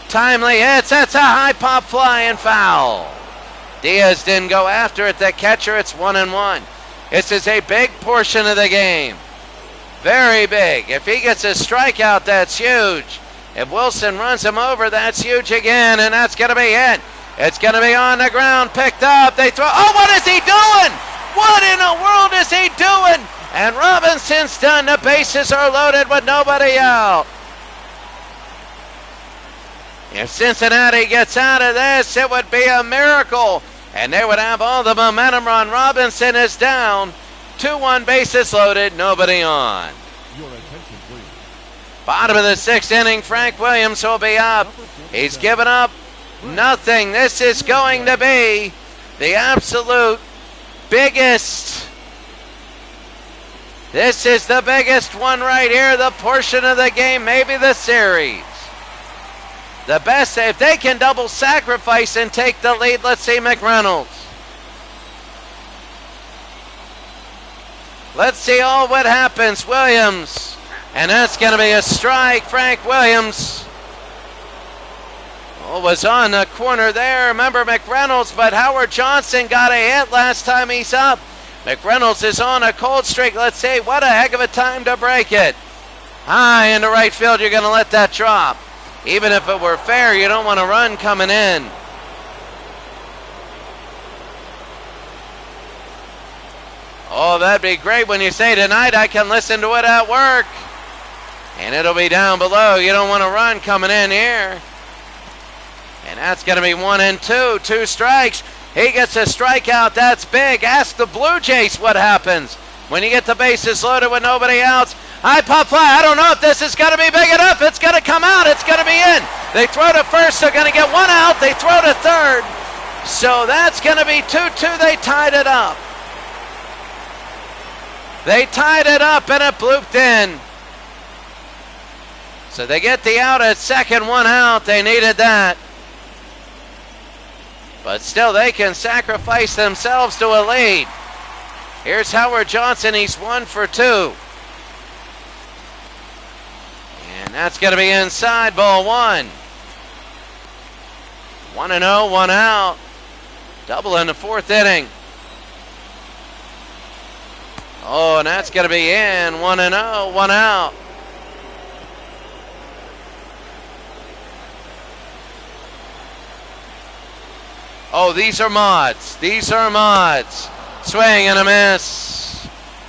Speaker 1: timely hits. That's a high pop fly and foul. Diaz didn't go after it. The catcher, it's 1-1. This is a big portion of the game. Very big. If he gets a strikeout, that's huge. If Wilson runs him over, that's huge again, and that's going to be it. It's going to be on the ground, picked up. They throw. Oh, what is he doing? What in the world is he doing? And Robinson's done. The bases are loaded with nobody out. If Cincinnati gets out of this, it would be a miracle. And they would have all the momentum. Ron Robinson is down. 2-1 bases loaded, nobody on.
Speaker 2: Your attention, please.
Speaker 1: Bottom of the 6th inning, Frank Williams will be up. He's given up nothing. This is going to be the absolute biggest. This is the biggest one right here, the portion of the game, maybe the series. The best, if they can double sacrifice and take the lead, let's see McReynolds. Let's see all what happens. Williams, and that's going to be a strike. Frank Williams was on the corner there. Remember McReynolds, but Howard Johnson got a hit last time he's up. McReynolds is on a cold streak. Let's see, what a heck of a time to break it. High into right field, you're going to let that drop. Even if it were fair, you don't want a run coming in. Oh, that'd be great when you say tonight I can listen to it at work. And it'll be down below. You don't want a run coming in here. And that's going to be 1-2. 2 strikes. He gets a strikeout. That's big. Ask the Blue Jays what happens when you get the bases loaded with nobody else. High pop fly. I don't know if this is going to be big enough. It's going to come out. It's going to be in. They throw to first. They're going to get 1 out. They throw to third. So that's going to be 2-2. They tied it up. They tied it up and it blooped in. So they get the out at second, 1 out. They needed that. But still, they can sacrifice themselves to a lead. Here's Howard Johnson. He's 1 for 2. And that's going to be inside, ball 1. 1-0, 1 out. Double in the 4th inning. Oh, and that's going to be in. 1-0, 1 out. Oh, these are mods. These are mods. Swing and a miss.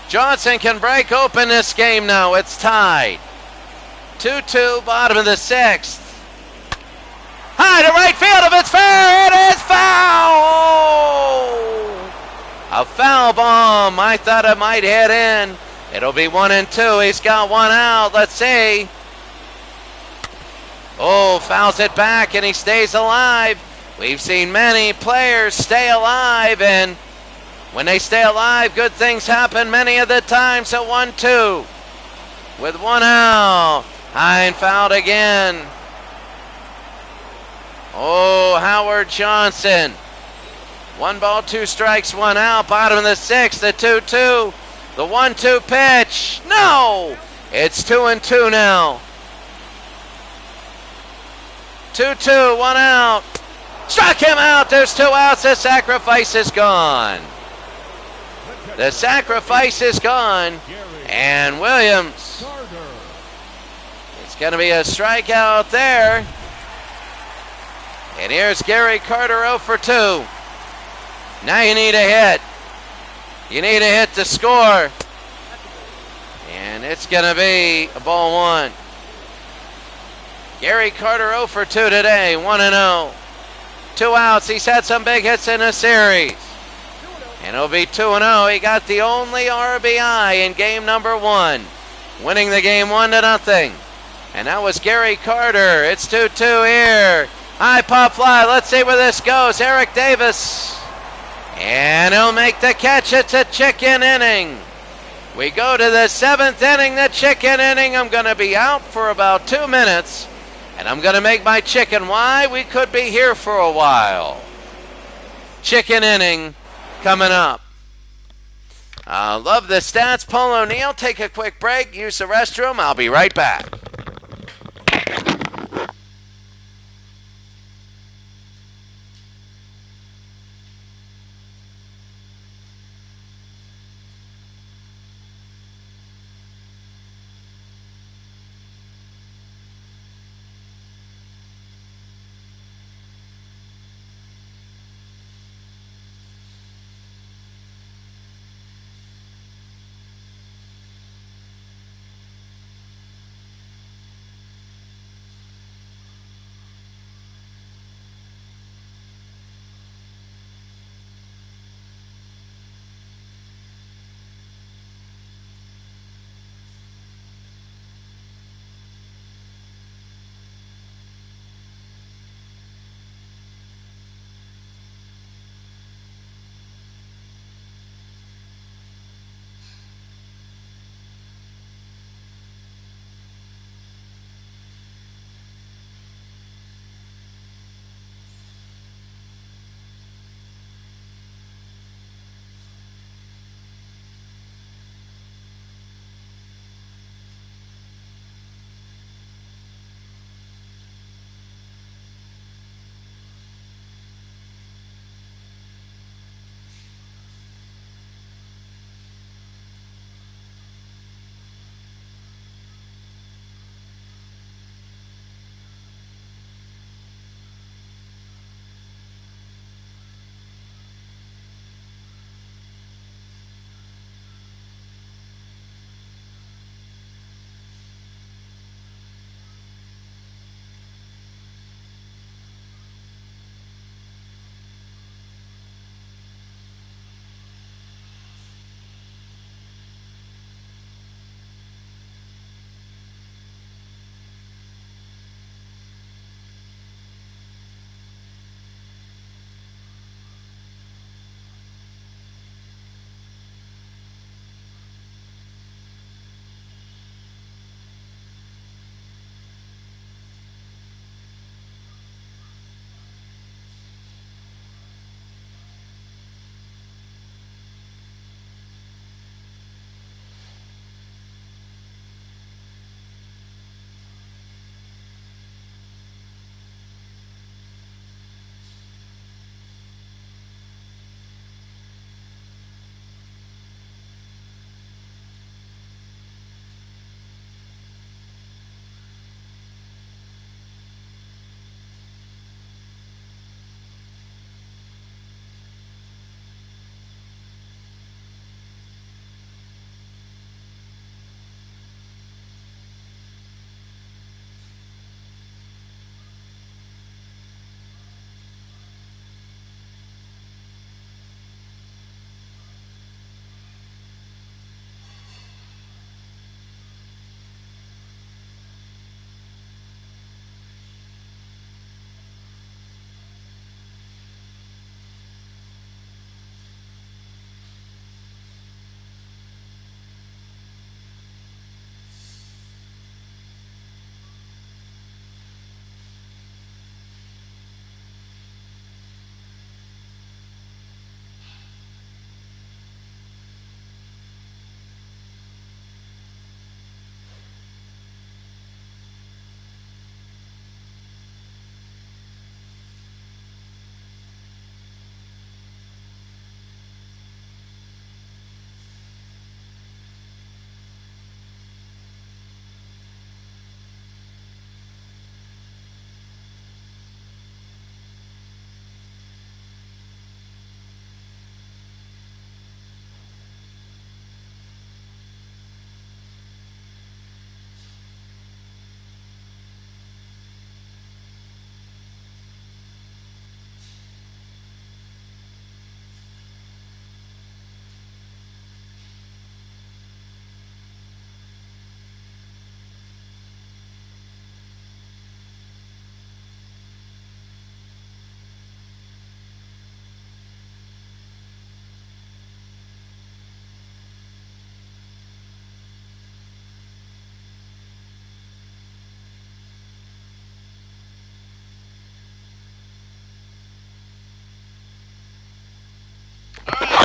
Speaker 1: Johnson can break open this game now. It's tied. 2-2, bottom of the 6th. High to right field. If it's fair, it is foul. A foul bomb. I thought it might hit in. It'll be 1-2. He's got 1 out. Let's see. Oh, fouls it back and he stays alive. We've seen many players stay alive, and when they stay alive, good things happen many of the time. So 1-2 with 1 out. Hine fouled again. Oh, Howard Johnson. 1 ball, 2 strikes, 1 out. Bottom of the 6th, the 2-2. The 1-2 pitch. No! It's 2-2 now. 2-2, 1 out. Struck him out. There's 2 outs. The sacrifice is gone. The sacrifice is gone. And Williams. It's going to be a strikeout there. And here's Gary Carter 0 for 2. Now you need a hit. You need a hit to score. And it's going to be a ball 1. Gary Carter 0 for 2 today. 1-0. 2 outs. He's had some big hits in the series. And it'll be 2-0. He got the only RBI in game number 1. Winning the game 1-0. And that was Gary Carter. It's 2-2 here. High pop fly. Let's see where this goes. Eric Davis. And he'll make the catch. It's a chicken inning. We go to the 7th inning, the chicken inning. I'm going to be out for about 2 minutes. And I'm going to make my chicken. Why? We could be here for a while. Chicken inning coming up. Love the stats. Paul O'Neill, take a quick break. Use the restroom. I'll be right back.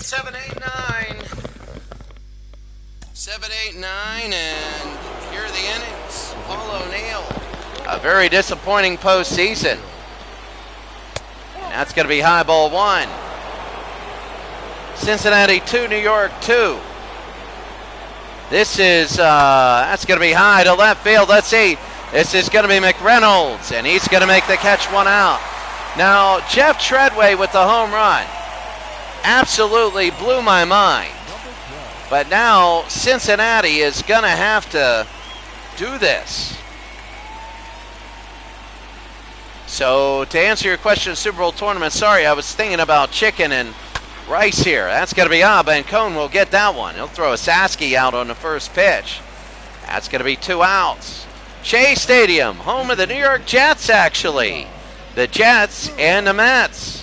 Speaker 1: 7, 8, 9. 7, 8, 9, and here are the innings. Paul O'Neill, a very disappointing postseason. And that's going to be high ball 1. Cincinnati 2, New York 2. This is, that's going to be high to left field. Let's see. This is going to be McReynolds, and he's going to make the catch, 1 out. Now, Jeff Treadway with the home run absolutely blew my mind. But now Cincinnati is going to have to do this. So to answer your question, Super Bowl tournament, sorry, I was thinking about chicken and rice here. That's going to be and Cone will get that one. He'll throw a Sasky out on the first pitch. That's going to be 2 outs. Shea Stadium, home of the New York Jets, actually. The Jets and the Mets.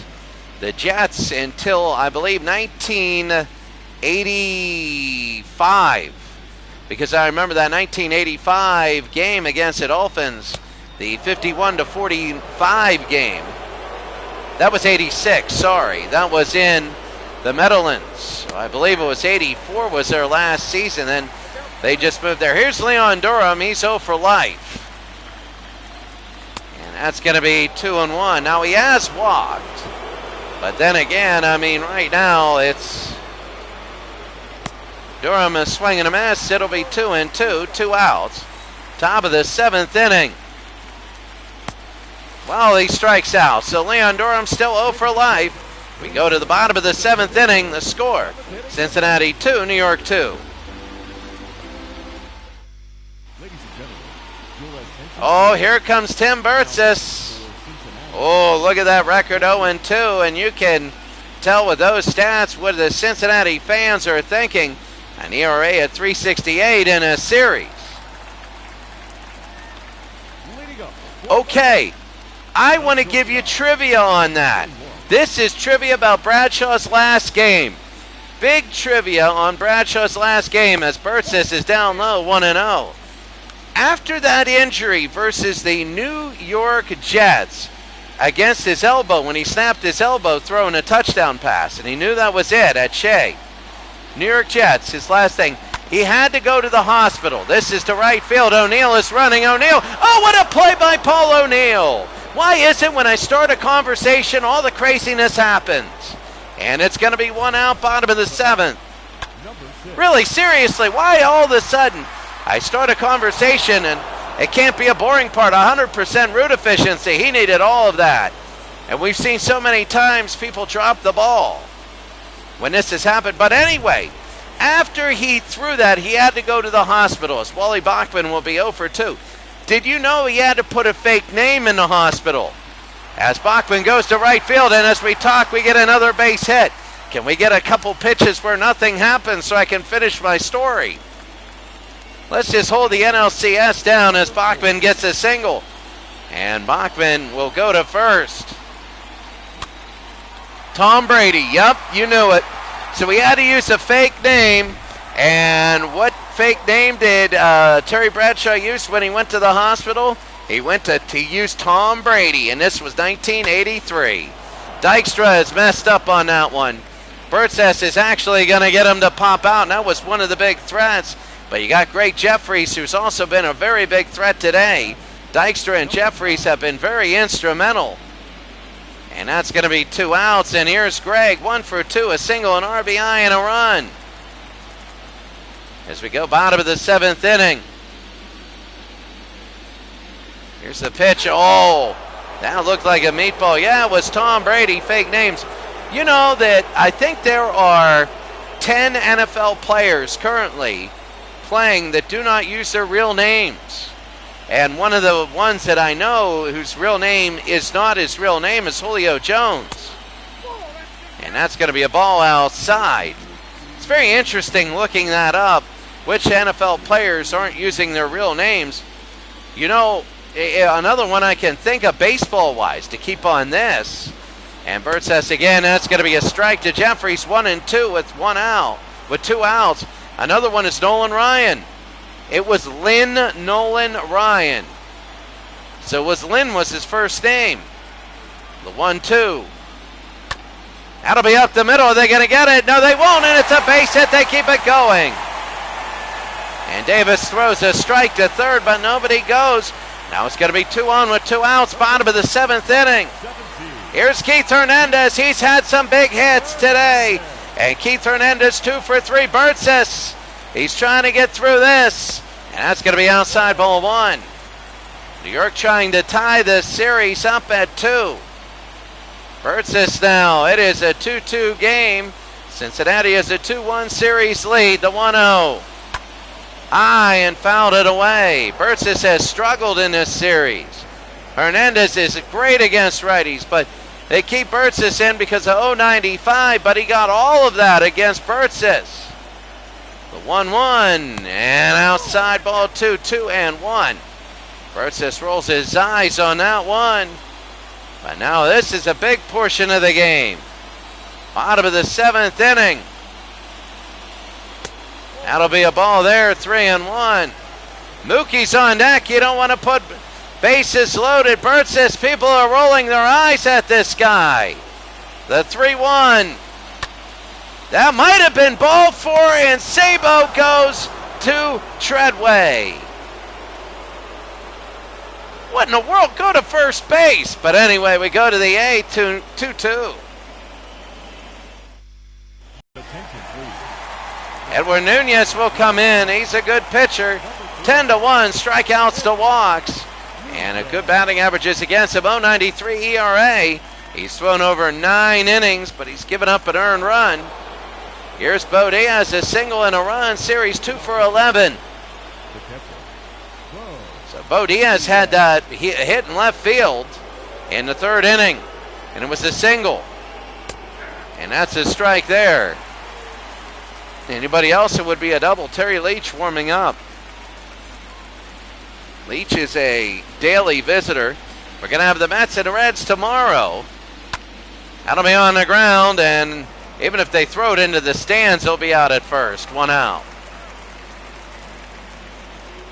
Speaker 1: The Jets until, I believe, 1985. Because I remember that 1985 game against the Dolphins, the 51-45 game. That was 86, sorry. That was in the Meadowlands. I believe it was 84 was their last season. Then they just moved there. Here's Leon Durham. He's 0 for life. And that's going to be 2-1. Now, he has walked. But then again, I mean, right now it's Durham is swinging a miss. It'll be 2-2, 2 outs. Top of the 7th inning. Well, he strikes out. So Leon Durham still 0 for life. We go to the bottom of the 7th inning. The score, Cincinnati 2, New York 2. Oh, here comes Tim Burtsis. Oh, look at that record, 0-2, and you can tell with those stats what the Cincinnati fans are thinking. An ERA at 3.68 in a series. Okay, I want to give you trivia on that. This is trivia about Bradshaw's last game. Big trivia on Bradshaw's last game as Burtsis is down low, 1-0. After that injury versus the New York Jets against his elbow, when he snapped his elbow throwing a touchdown pass, and he knew that was it at Shea. New York Jets, his last thing. He had to go to the hospital. This is to right field. O'Neill is running. O'Neill. Oh, what a play by Paul O'Neill. Why is it when I start a conversation, all the craziness happens? And it's going to be 1 out, bottom of the 7th. Really, seriously, why all of a sudden I start a conversation and it can't be a boring part, 100% root efficiency. He needed all of that. And we've seen so many times people drop the ball when this has happened. But anyway, after he threw that, he had to go to the hospital. As Wally Bachman will be 0 for 2. Did you know he had to put a fake name in the hospital? As Bachman goes to right field, and as we talk, we get another base hit. Can we get a couple pitches where nothing happens so I can finish my story? Let's just hold the NLCS down as Bachman gets a single. And Bachman will go to first. Tom Brady, yep, you knew it. So we had to use a fake name. And what fake name did Terry Bradshaw use when he went to the hospital? He went to use Tom Brady, and this was 1983. Dykstra has messed up on that one. Burtsis is actually going to get him to pop out, and that was one of the big threats. But you got Greg Jeffries, who's also been a very big threat today. Dykstra and Jeffries have been very instrumental. And that's going to be 2 outs, and here's Greg, 1 for 2, a single, an RBI, and a run. As we go bottom of the 7th inning. Here's the pitch. Oh, that looked like a meatball. Yeah, it was Tom Brady, fake names. You know that I think there are 10 NFL players currently playing that do not use their real names. And one of the ones that I know whose real name is not his real name is Julio Jones. And that's going to be a ball outside. It's very interesting looking that up, which NFL players aren't using their real names. You know, another one I can think of baseball-wise to keep on this. And Bert says again, that's going to be a strike to Jeffries, 1-2 with 1 out, with 2 outs. Another one is Nolan Ryan. It was Lynn Nolan Ryan. So Lynn was his first name. The 1-2. That'll be up the middle. Are they going to get it? No, they won't, and it's a base hit. They keep it going. And Davis throws a strike to third, but nobody goes. Now it's going to be 2 on with 2 outs, bottom of the 7th inning. Here's Keith Hernandez. He's had some big hits today. And Keith Hernandez 2 for 3. Burtsis, he's trying to get through this. And that's going to be outside, ball 1. New York trying to tie the series up at 2. Burtsis now. It is a 2-2 game. Cincinnati has a 2-1 series lead. The 1-0. High and fouled it away. Burtsis has struggled in this series. Hernandez is great against righties, but they keep Burtsis in because of 0.95, but he got all of that against Burtsis. The 1-1 and outside, ball 2, 2-1. Burtsis rolls his eyes on that one. But now this is a big portion of the game. Bottom of the 7th inning. That'll be a ball there, 3-1. Mookie's on deck. You don't want to put bases loaded. Burtsis, people are rolling their eyes at this guy. The 3-1. That might have been ball 4, and Sabo goes to Treadway. What in the world? Go to first base. But anyway, we go to the 8th, 2-2. Edward Nunez will come in. He's a good pitcher. 10-1, strikeouts to walks. And a good batting averages against him. 0.93 ERA. He's thrown over 9 innings, but he's given up an earned run. Here's Bo Diaz, a single and a run. Series 2 for 11. So Bo Diaz had that hit in left field in the 3rd inning. And it was a single. And that's a strike there. Anybody else, it would be a double. Terry Leach warming up. Leach is a daily visitor. We're going to have the Mets and the Reds tomorrow. That'll be on the ground, and even if they throw it into the stands, they'll be out at first. 1 out.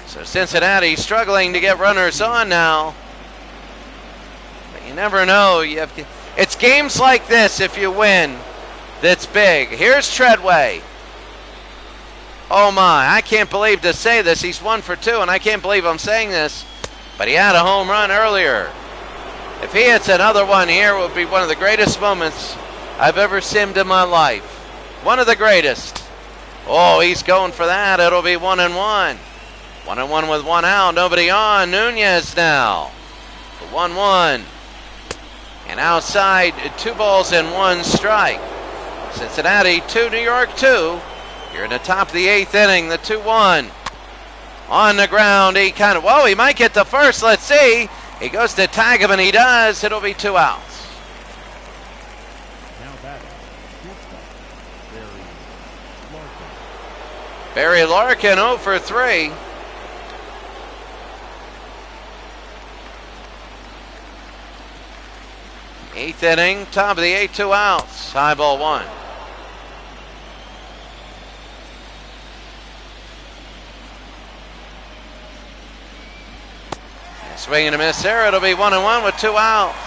Speaker 1: So Cincinnati struggling to get runners on now. But you never know. It's games like this, if you win, that's big. Here's Treadway. Oh my, I can't believe to say this. He's 1 for 2, and I can't believe I'm saying this, but he had a home run earlier. If he hits another one here, it would be one of the greatest moments I've ever simmed in my life. One of the greatest. Oh, he's going for that. It'll be 1-1. 1-1 with 1 out. Nobody on. Nunez now. The 1-1. And outside, 2 balls and 1 strike. Cincinnati 2, New York 2. You're in the top of the 8th inning, the 2-1. On the ground, he he might get the first. Let's see. He goes to tag him, and he does. It'll be 2 outs.
Speaker 2: Now batting,
Speaker 1: Barry Larkin 0 for 3. Eighth inning, top of the 8th, 2 outs. High ball 1. Swing and a miss there. It'll be 1-1 with 2 outs.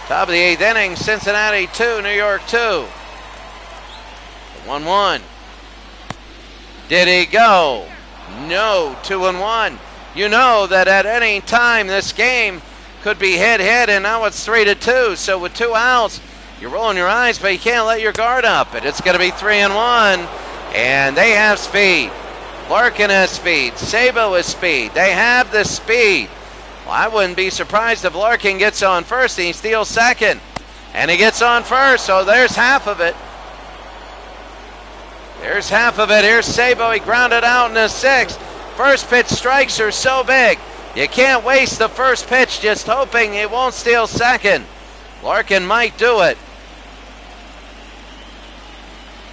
Speaker 1: Top of the 8th inning, Cincinnati 2, New York 2. 1-1. Did he go? No. 2-1. You know that at any time this game could be hit, and now it's 3-2. So with 2 outs, you're rolling your eyes, but you can't let your guard up. It's going to be 3-1, and they have speed. Larkin has speed. Sabo has speed. They have the speed. Well, I wouldn't be surprised if Larkin gets on first and he steals second. And he gets on first, so there's half of it. There's half of it. Here's Sabo. He grounded out in the 6th. First pitch strikes are so big. You can't waste the first pitch just hoping he won't steal second. Larkin might do it.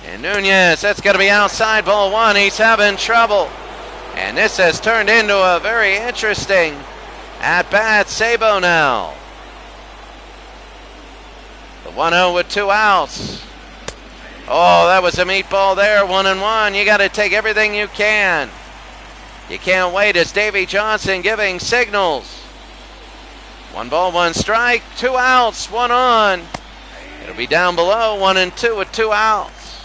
Speaker 1: And Nunez, that's going to be outside ball 1. He's having trouble. And this has turned into a very interesting at-bat. Sabo now. The 1-0 with 2 outs. Oh, that was a meatball there. 1-1. You got to take everything you can. You can't wait. It's Davey Johnson giving signals. 1 ball, 1 strike. 2 outs. 1 on. It'll be down below, 1-2 with 2 outs.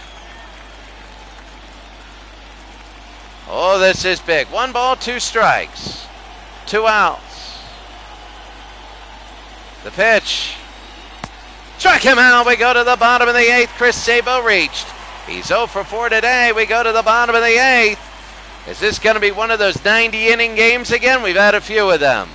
Speaker 1: Oh, this is big. 1 ball, 2 strikes. 2 outs. The pitch. Struck him out. We go to the bottom of the 8th. Chris Sabo reached. He's 0 for 4 today. We go to the bottom of the 8th. Is this going to be one of those 90-inning games again? We've had a few of them.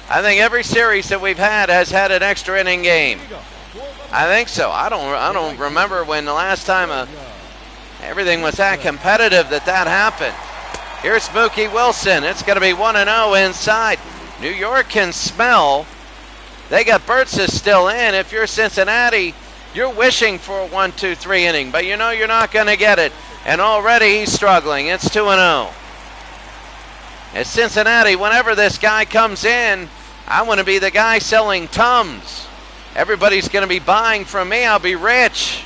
Speaker 1: I think every series that we've had has had an extra inning game. I think so. I don't remember when the last time everything was that competitive that happened. Here's Mookie Wilson. It's going to be 1-0 inside. New York can smell. They got Burtsis still in. If you're Cincinnati, you're wishing for a 1-2-3 inning, but you know you're not going to get it. And already he's struggling. It's 2-0. At Cincinnati, whenever this guy comes in, I want to be the guy selling Tums. Everybody's going to be buying from me. I'll be rich.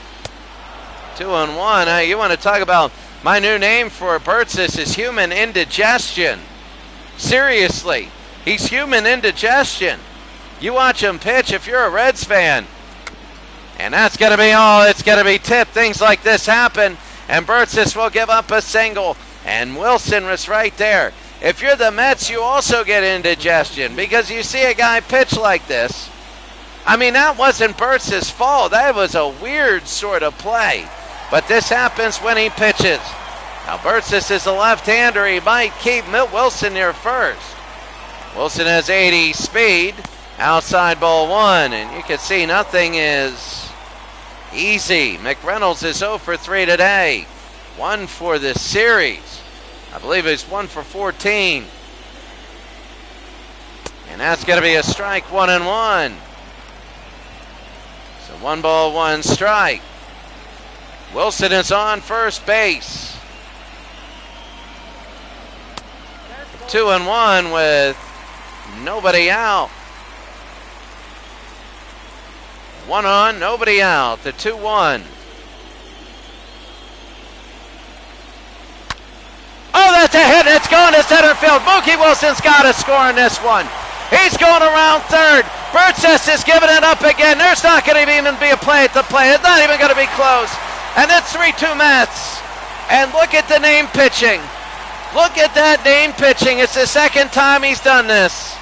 Speaker 1: 2-1. You want to talk about my new name for Burtsis is human indigestion. Seriously, he's human indigestion. You watch him pitch if you're a Reds fan. And that's going to be all. It's going to be tipped. Things like this happen. And Burtsis will give up a single. And Wilson was right there. If you're the Mets, you also get indigestion because you see a guy pitch like this. I mean, that wasn't Burtsis' fault. That was a weird sort of play. But this happens when he pitches. Now, Burtsis is a left-hander. He might keep Wilson near first. Wilson has 80 speed. Outside ball 1. And you can see nothing is easy. McReynolds is 0 for 3 today. 1 for this series. I believe he's 1 for 14. And that's going to be a strike, 1-1. So 1 ball, 1 strike. Wilson is on first base. 2-1 with nobody out. 1 on, nobody out. The 2-1. Oh, that's a hit. It's going to center field. Mookie Wilson's got to score in this one. He's going around third. Burtsis is giving it up again. There's not going to even be a play at the plate. It's not even going to be close. And it's 3-2 Mets. And look at the name pitching. Look at that name pitching. It's the second time he's done this.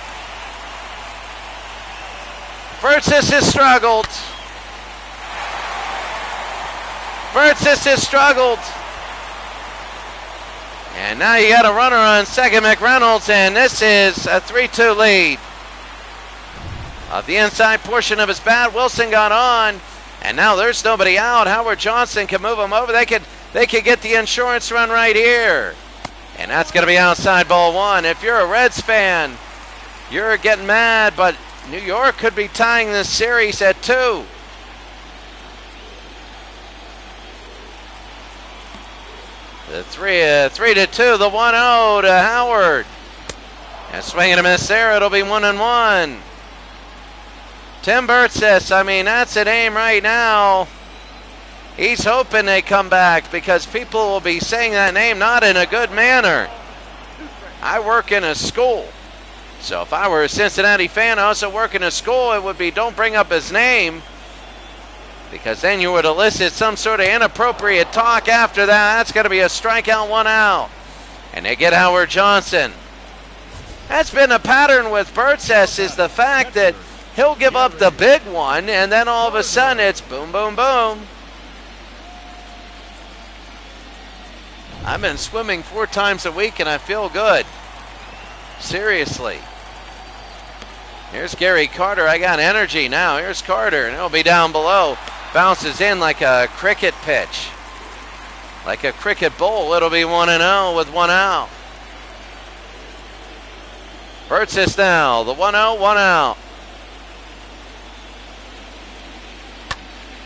Speaker 1: Burtsis has struggled. Burtsis has struggled. And now you got a runner on second, McReynolds, and this is a 3-2 lead. Off the inside portion of his bat, Wilson got on, and now there's nobody out. Howard Johnson can move him over. They could get the insurance run right here. And that's going to be outside ball 1. If you're a Reds fan, you're getting mad, but New York could be tying this series at 2. The 3-2, the 1-0 to Howard. And swing and a miss there. It'll be 1-1. Tim Burtsis, I mean, that's an aim right now. He's hoping they come back because people will be saying that name not in a good manner. I work in a school. So if I were a Cincinnati fan, I also work in a school, it would be don't bring up his name. Because then you would elicit some sort of inappropriate talk after that. That's going to be a strikeout, 1 out. And they get Howard Johnson. That's been a pattern with Burtsis, is the fact that he'll give up the big one, and then all of a sudden it's boom, boom, boom. I've been swimming 4 times a week, and I feel good. Seriously. Here's Gary Carter. I got energy now. Here's Carter, and it'll be down below. Bounces in like a cricket pitch. Like a cricket bowl. It'll be 1-0 with 1 out. Burtsis now. The 1-0, 1 out.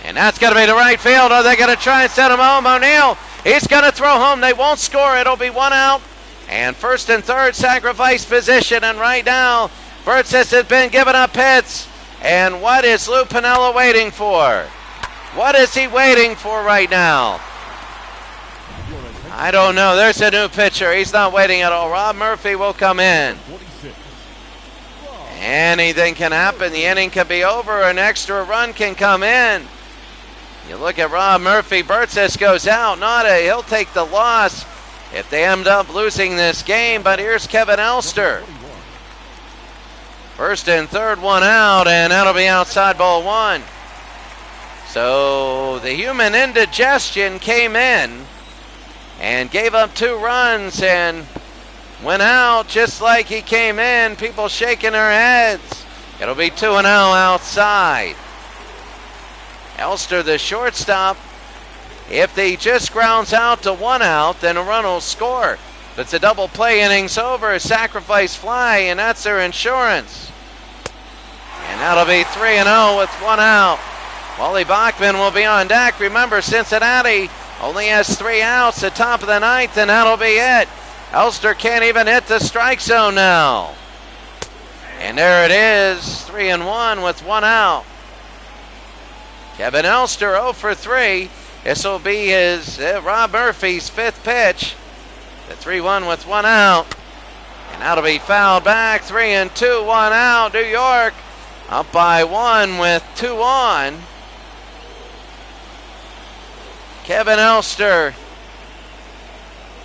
Speaker 1: And that's going to be to right field. Are they going to try and send him home? O'Neill, he's going to throw home. They won't score. It'll be 1 out. And first and third sacrifice position. And right now, Burtsis has been giving up hits. And what is Lou Piniella waiting for? What is he waiting for right now? I don't know. There's a new pitcher. He's not waiting at all. Rob Murphy will come in. Anything can happen. The inning can be over. An extra run can come in. You look at Rob Murphy. Burtsis goes out. He'll take the loss if they end up losing this game. But here's Kevin Elster. First and third, one out, and that'll be outside ball one. So the human indigestion came in and gave up 2 runs and went out just like he came in. People shaking their heads. It'll be 2-0 outside. Elster, the shortstop, if he just grounds out to 1 out, then a run will score. If it's a double play, innings over, sacrifice fly, and that's their insurance. And that'll be 3-0 with 1 out. Wally Bachman will be on deck. Remember, Cincinnati only has 3 outs at top of the 9th, and that'll be it. Elster can't even hit the strike zone now. And there it is, 3-1 with 1 out. Kevin Elster 0 for 3. This will be his Rob Murphy's 5th pitch. The 3-1 with 1 out. And that'll be fouled back. 3-2, 1 out. New York up by 1 with 2 on. Kevin Elster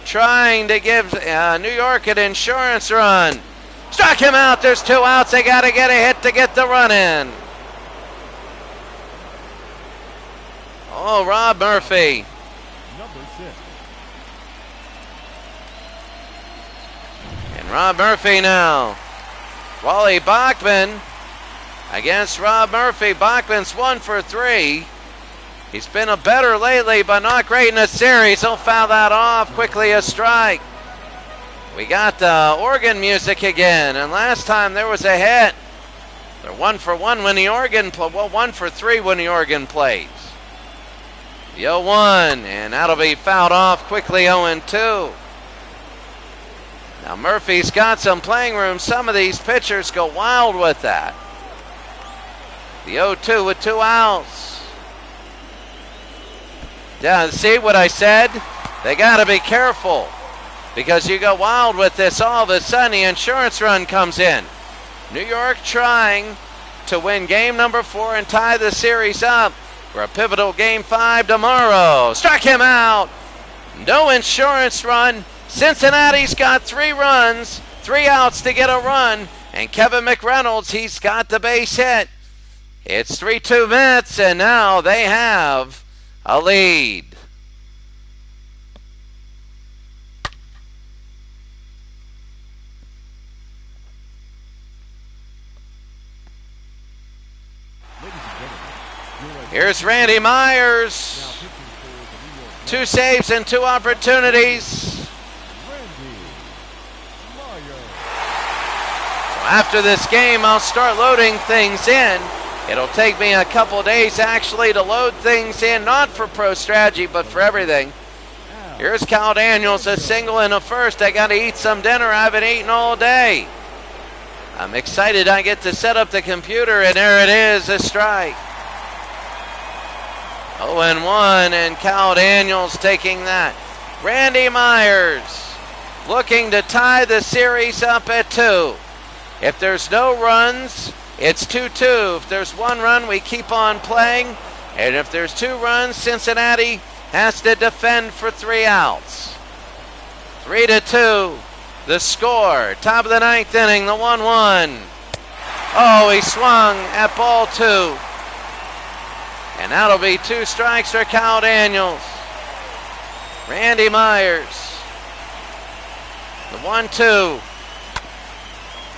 Speaker 1: trying to give New York an insurance run. Struck him out. There's 2 outs. They got to get a hit to get the run in. Oh, Rob Murphy.
Speaker 2: Number 6.
Speaker 1: And Rob Murphy now. Wally Bachman against Rob Murphy. Bachman's 1 for 3. He's been a better lately, but not great in the series. He'll foul that off. Quickly a strike. We got the organ music again, and last time there was a hit. They're 1 for 1 when the organ, 1 for 3 when the organ plays. The 0-1, and that'll be fouled off quickly. 0-2. Now Murphy's got some playing room. Some of these pitchers go wild with that. The 0-2 with 2 outs. Yeah, see what I said? They got to be careful because you go wild with this. All of a sudden, the insurance run comes in. New York trying to win game number 4 and tie the series up for a pivotal game 5 tomorrow. Struck him out. No insurance run. Cincinnati's got 3 runs, 3 outs to get a run. And Kevin McReynolds, he's got the base hit. It's 3-2 Mets, and now they have a lead. Here's Randy Myers. 2 saves and 2 opportunities. So after this game, I'll start loading things in. It'll take me a couple days actually to load things in, not for Pro Strategy, but for everything. Here's Cal Daniels, a single and a first. I got to eat some dinner. I haven't eaten all day. I'm excited I get to set up the computer, and there it is, a strike. 0-1, and Cal Daniels taking that. Randy Myers looking to tie the series up at 2. If there's no runs, it's 2-2. If there's 1 run, we keep on playing. And if there's 2 runs, Cincinnati has to defend for 3 outs. 3-2, the score. Top of the 9th inning, the 1-1. Oh, he swung at ball 2. And that'll be 2 strikes for Cal Daniels. Randy Myers. The 1-2.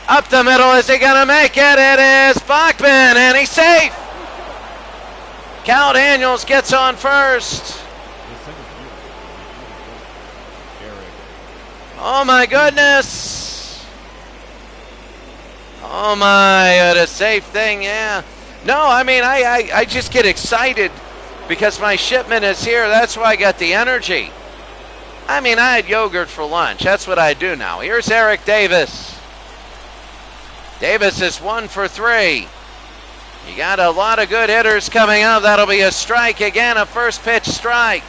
Speaker 1: Up the middle, is he going to make it? It is Bachman, and he's safe. Cal Daniels gets on first. Oh my goodness. Oh my, what a safe thing, yeah. No, I mean, I just get excited because my shipment is here. That's why I got the energy. I mean, I had yogurt for lunch. That's what I do now. Here's Eric Davis. Davis is 1 for 3. You got a lot of good hitters coming up. That'll be a strike again, a first pitch strike.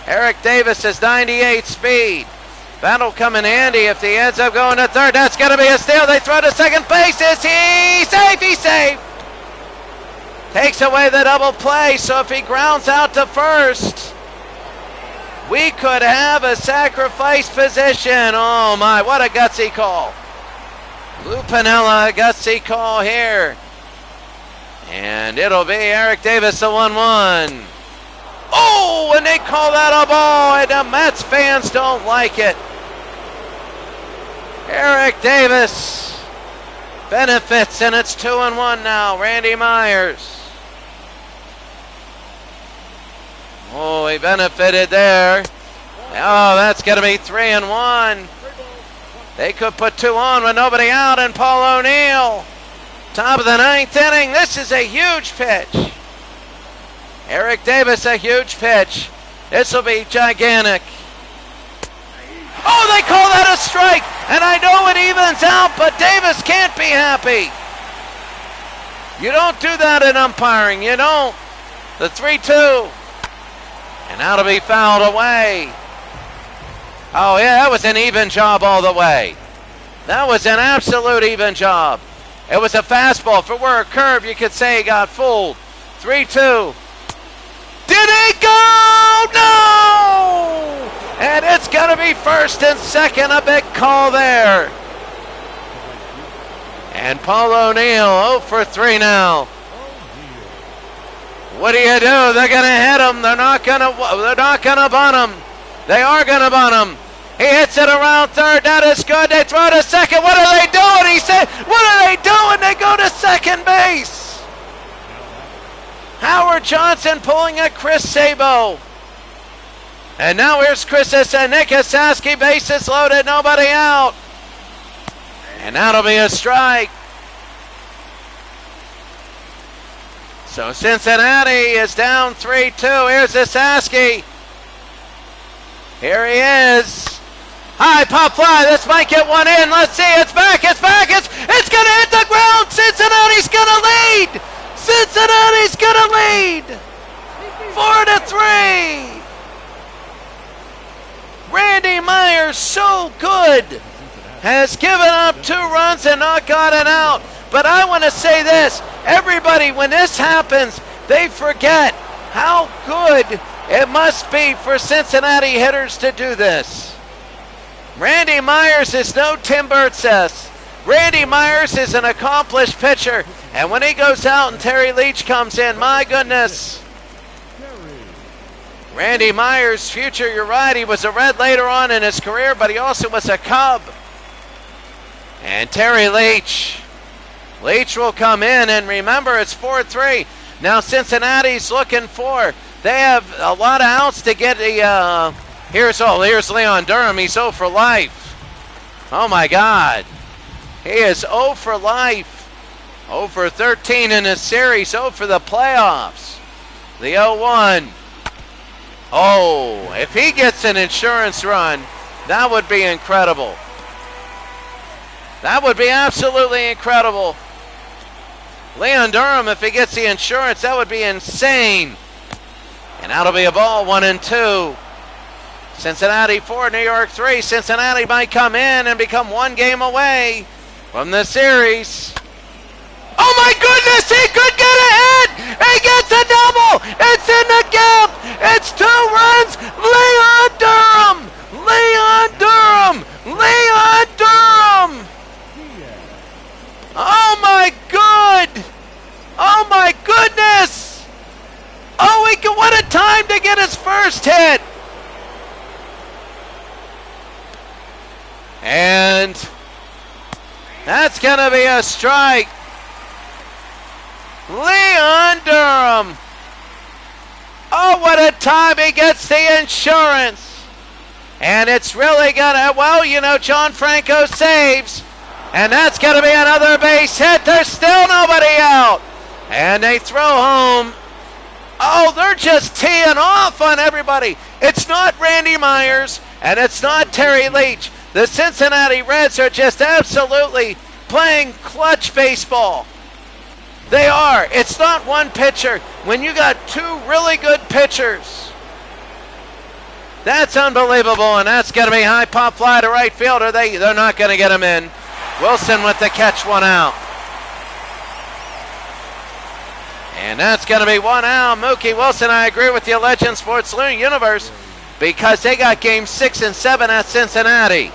Speaker 1: Eric Davis has 98 speed. That'll come in handy if he ends up going to third. That's going to be a steal. They throw to second base. Is he safe? He's safe. Takes away the double play, so if he grounds out to first, we could have a sacrifice position. Oh my, what a gutsy call. Lou Piniella, a gutsy call here. And it'll be Eric Davis, the 1-1. Oh, and they call that a ball, and the Mets fans don't like it. Eric Davis benefits, and it's 2-1 now. Randy Myers. Oh, he benefited there. Oh, that's going to be 3-1. They could put 2 on with nobody out, and Paul O'Neill. Top of the 9th inning. This is a huge pitch. Eric Davis, a huge pitch. This will be gigantic. Oh, they call that a strike, and I know it evens out, but Davis can't be happy. You don't do that in umpiring. You don't. The 3-2. And that'll be fouled away. Oh, yeah, that was an even job all the way. That was an absolute even job. It was a fastball. If it were a curve, you could say he got fooled. 3-2. Did he go? No! And it's going to be first and second. A big call there. And Paul O'Neill 0 for 3 now. What do you do? They're going to hit him. They're not going to bunt him. They are going to bunt him. He hits it around third. That is good. They throw to second. What are they doing? He said, what are they doing? They go to second base. Howard Johnson pulling a Chris Sabo. And now here's Chris and Nick Asaski. Bases loaded. Nobody out. And that'll be a strike. So Cincinnati is down 3-2. Here's Asaski. Here he is. High pop fly. This might get one in. Let's see. It's back. It's back. It's going to hit the ground. Cincinnati's going to lead. Cincinnati's going to lead. 4-3. Randy Myers, so good, has given up 2 runs and not gotten out. But I want to say this. Everybody, when this happens, they forget how good it must be for Cincinnati hitters to do this. Randy Myers is no Tim Burtses. Randy Myers is an accomplished pitcher. And when he goes out and Terry Leach comes in, my goodness. Randy Myers' future, you're right, he was a Red later on in his career, but he also was a Cub. And Terry Leach. Leach will come in, and remember, it's 4-3. Now Cincinnati's looking for, they have a lot of outs to get the, here's Leon Durham. He's 0 for life. Oh my God. He is 0 for life. 0 for 13 in his series, 0 for the playoffs. The 0-1. Oh, if he gets an insurance run, that would be incredible. That would be absolutely incredible. Leon Durham, if he gets the insurance, that would be insane. And that'll be a ball, 1-2. Cincinnati 4, New York 3. Cincinnati might come in and become 1 game away from the series. Oh my goodness, he could get ahead! He gets a double! It's in the gap! It's 2 runs! Leon Durham! Leon Durham! Leon Durham! Oh my good! Oh my goodness! Oh, what a time to get his first hit! And that's gonna be a strike. Leon Durham. Oh, what a time he gets the insurance. And it's really gonna, well, you know, John Franco saves. And that's gonna be another base hit. There's still nobody out. And they throw home. Oh, they're just teeing off on everybody. It's not Randy Myers, and it's not Terry Leach. The Cincinnati Reds are just absolutely playing clutch baseball. They are. It's not one pitcher. When you got 2 really good pitchers, That's unbelievable, and that's going to be high pop fly to right field. They're not going to get him in. Wilson with the catch, 1 out. And that's going to be 1 out. Mookie Wilson, I agree with you, Legend Sports Universe, because they got games 6 and 7 at Cincinnati.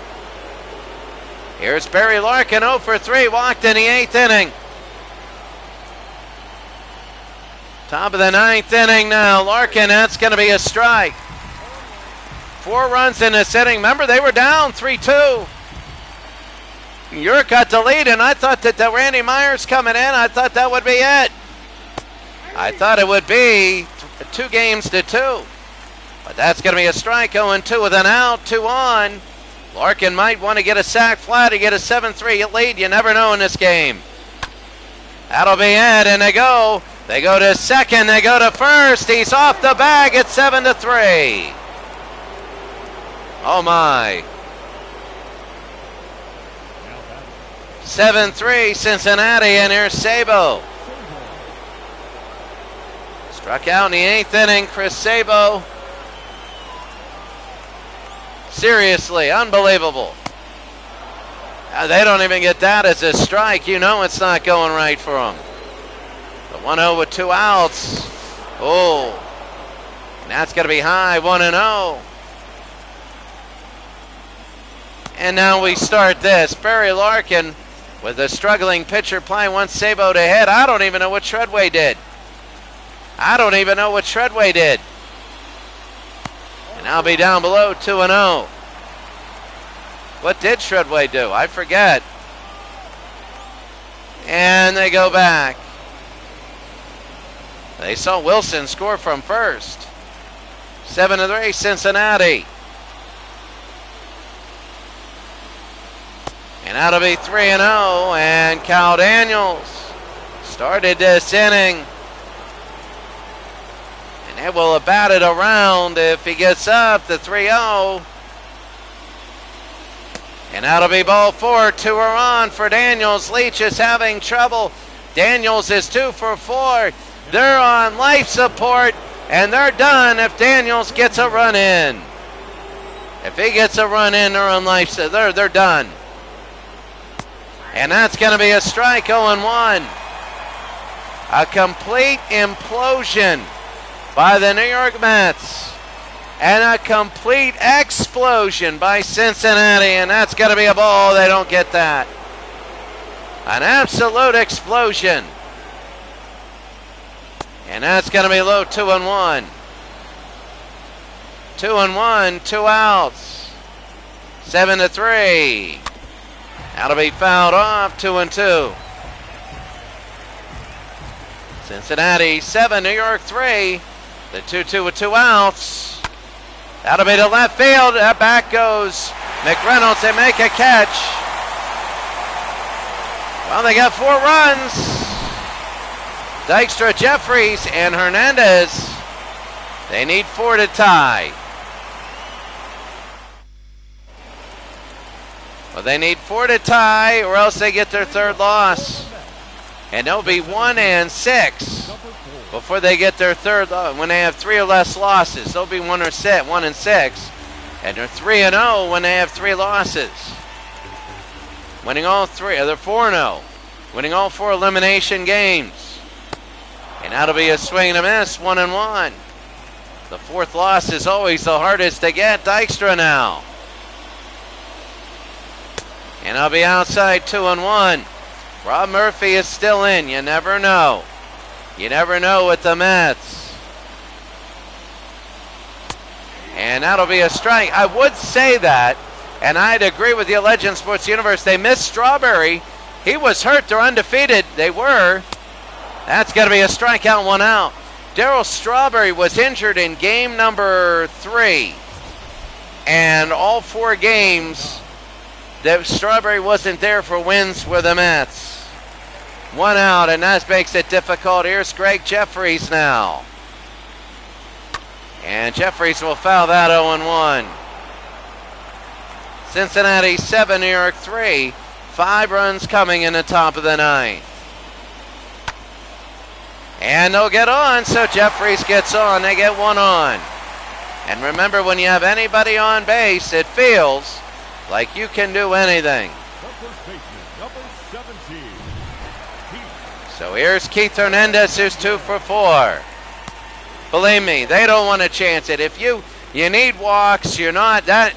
Speaker 1: Here's Barry Larkin, 0 for 3, walked in the 8th inning. Top of the 9th inning now. Larkin, that's going to be a strike. 4 runs in this inning. Remember, they were down 3-2. York got the lead, and I thought that the Randy Myers coming in, I thought that would be it. I thought it would be 2 games to 2. But that's going to be a strike, 0-2 with an out, 2 on. Larkin might want to get a sac fly to get a 7-3 lead. You never know in this game. That'll be it, and they go. They go to second, they go to first. He's off the bag at 7-3. Oh my. 7-3 Cincinnati, and here's Sabo. Struck out in the 8th inning, Chris Sabo. Seriously, unbelievable. They don't even get that as a strike. You know it's not going right for them. The 1-0 with 2 outs. Oh, and that's going to be high, 1-0. And now we start this. Barry Larkin with a struggling pitcher playing, wants Sabo to hit. I don't even know what Treadway did. And I'll be down below 2-0. What did Treadway do? I forget. And they go back. They saw Wilson score from first. 7-3 Cincinnati. And that'll be 3-0. And Cal Daniels started this inning. And it will have batted around if he gets up to 3-0. And that'll be ball 4. 2 are on for Daniels. Leach is having trouble. Daniels is 2 for 4. They're on life support, and they're done if Daniels gets a run in. If he gets a run in, they're on life support. They're done. And that's going to be a strike, 0-1. A complete implosion by the New York Mets. And a complete explosion by Cincinnati. And that's going to be a ball. They don't get that. An absolute explosion. And that's going to be low, 2-1. 2-1, 2 outs. 7-3. That'll be fouled off, 2-2. Cincinnati 7, New York 3. The 2-2 with 2 outs. That'll be to left field. Back goes McReynolds. They make a catch. Well, they got 4 runs. Dykstra, Jeffries, and Hernandez. They need 4 to tie. Well, they need 4 to tie, or else they get their 3rd loss. And they'll be 1-6 before they get their 3rd. When they have 3 or less losses, they'll be 1-6, and they're 3-0 when they have 3 losses. Winning all 3, they're 4-0, winning all 4 elimination games. And that'll be a swing and a miss, 1-1. The 4th loss is always the hardest to get. Dykstra now. And I'll be outside, 2-1. Rob Murphy is still in. You never know. You never know with the Mets. And that'll be a strike. I would say that, and I'd agree with you, Legend Sports Universe. They missed Strawberry. He was hurt. They're undefeated. They were. That's going to be a strikeout, 1 out. Darryl Strawberry was injured in game number 3. And all 4 games, that Strawberry wasn't there for wins with the Mets. 1 out, and that makes it difficult. Here's Greg Jeffries now. And Jeffries will foul that, 0-1. Cincinnati 7, New York 3. 5 runs coming in the top of the 9th. And they'll get on, so Jeffries gets on. They get 1 on. And remember, when you have anybody on base, it feels like you can do anything. So here's Keith Hernandez, who's 2 for 4. Believe me, they don't want to chance it. If you need walks, you're not that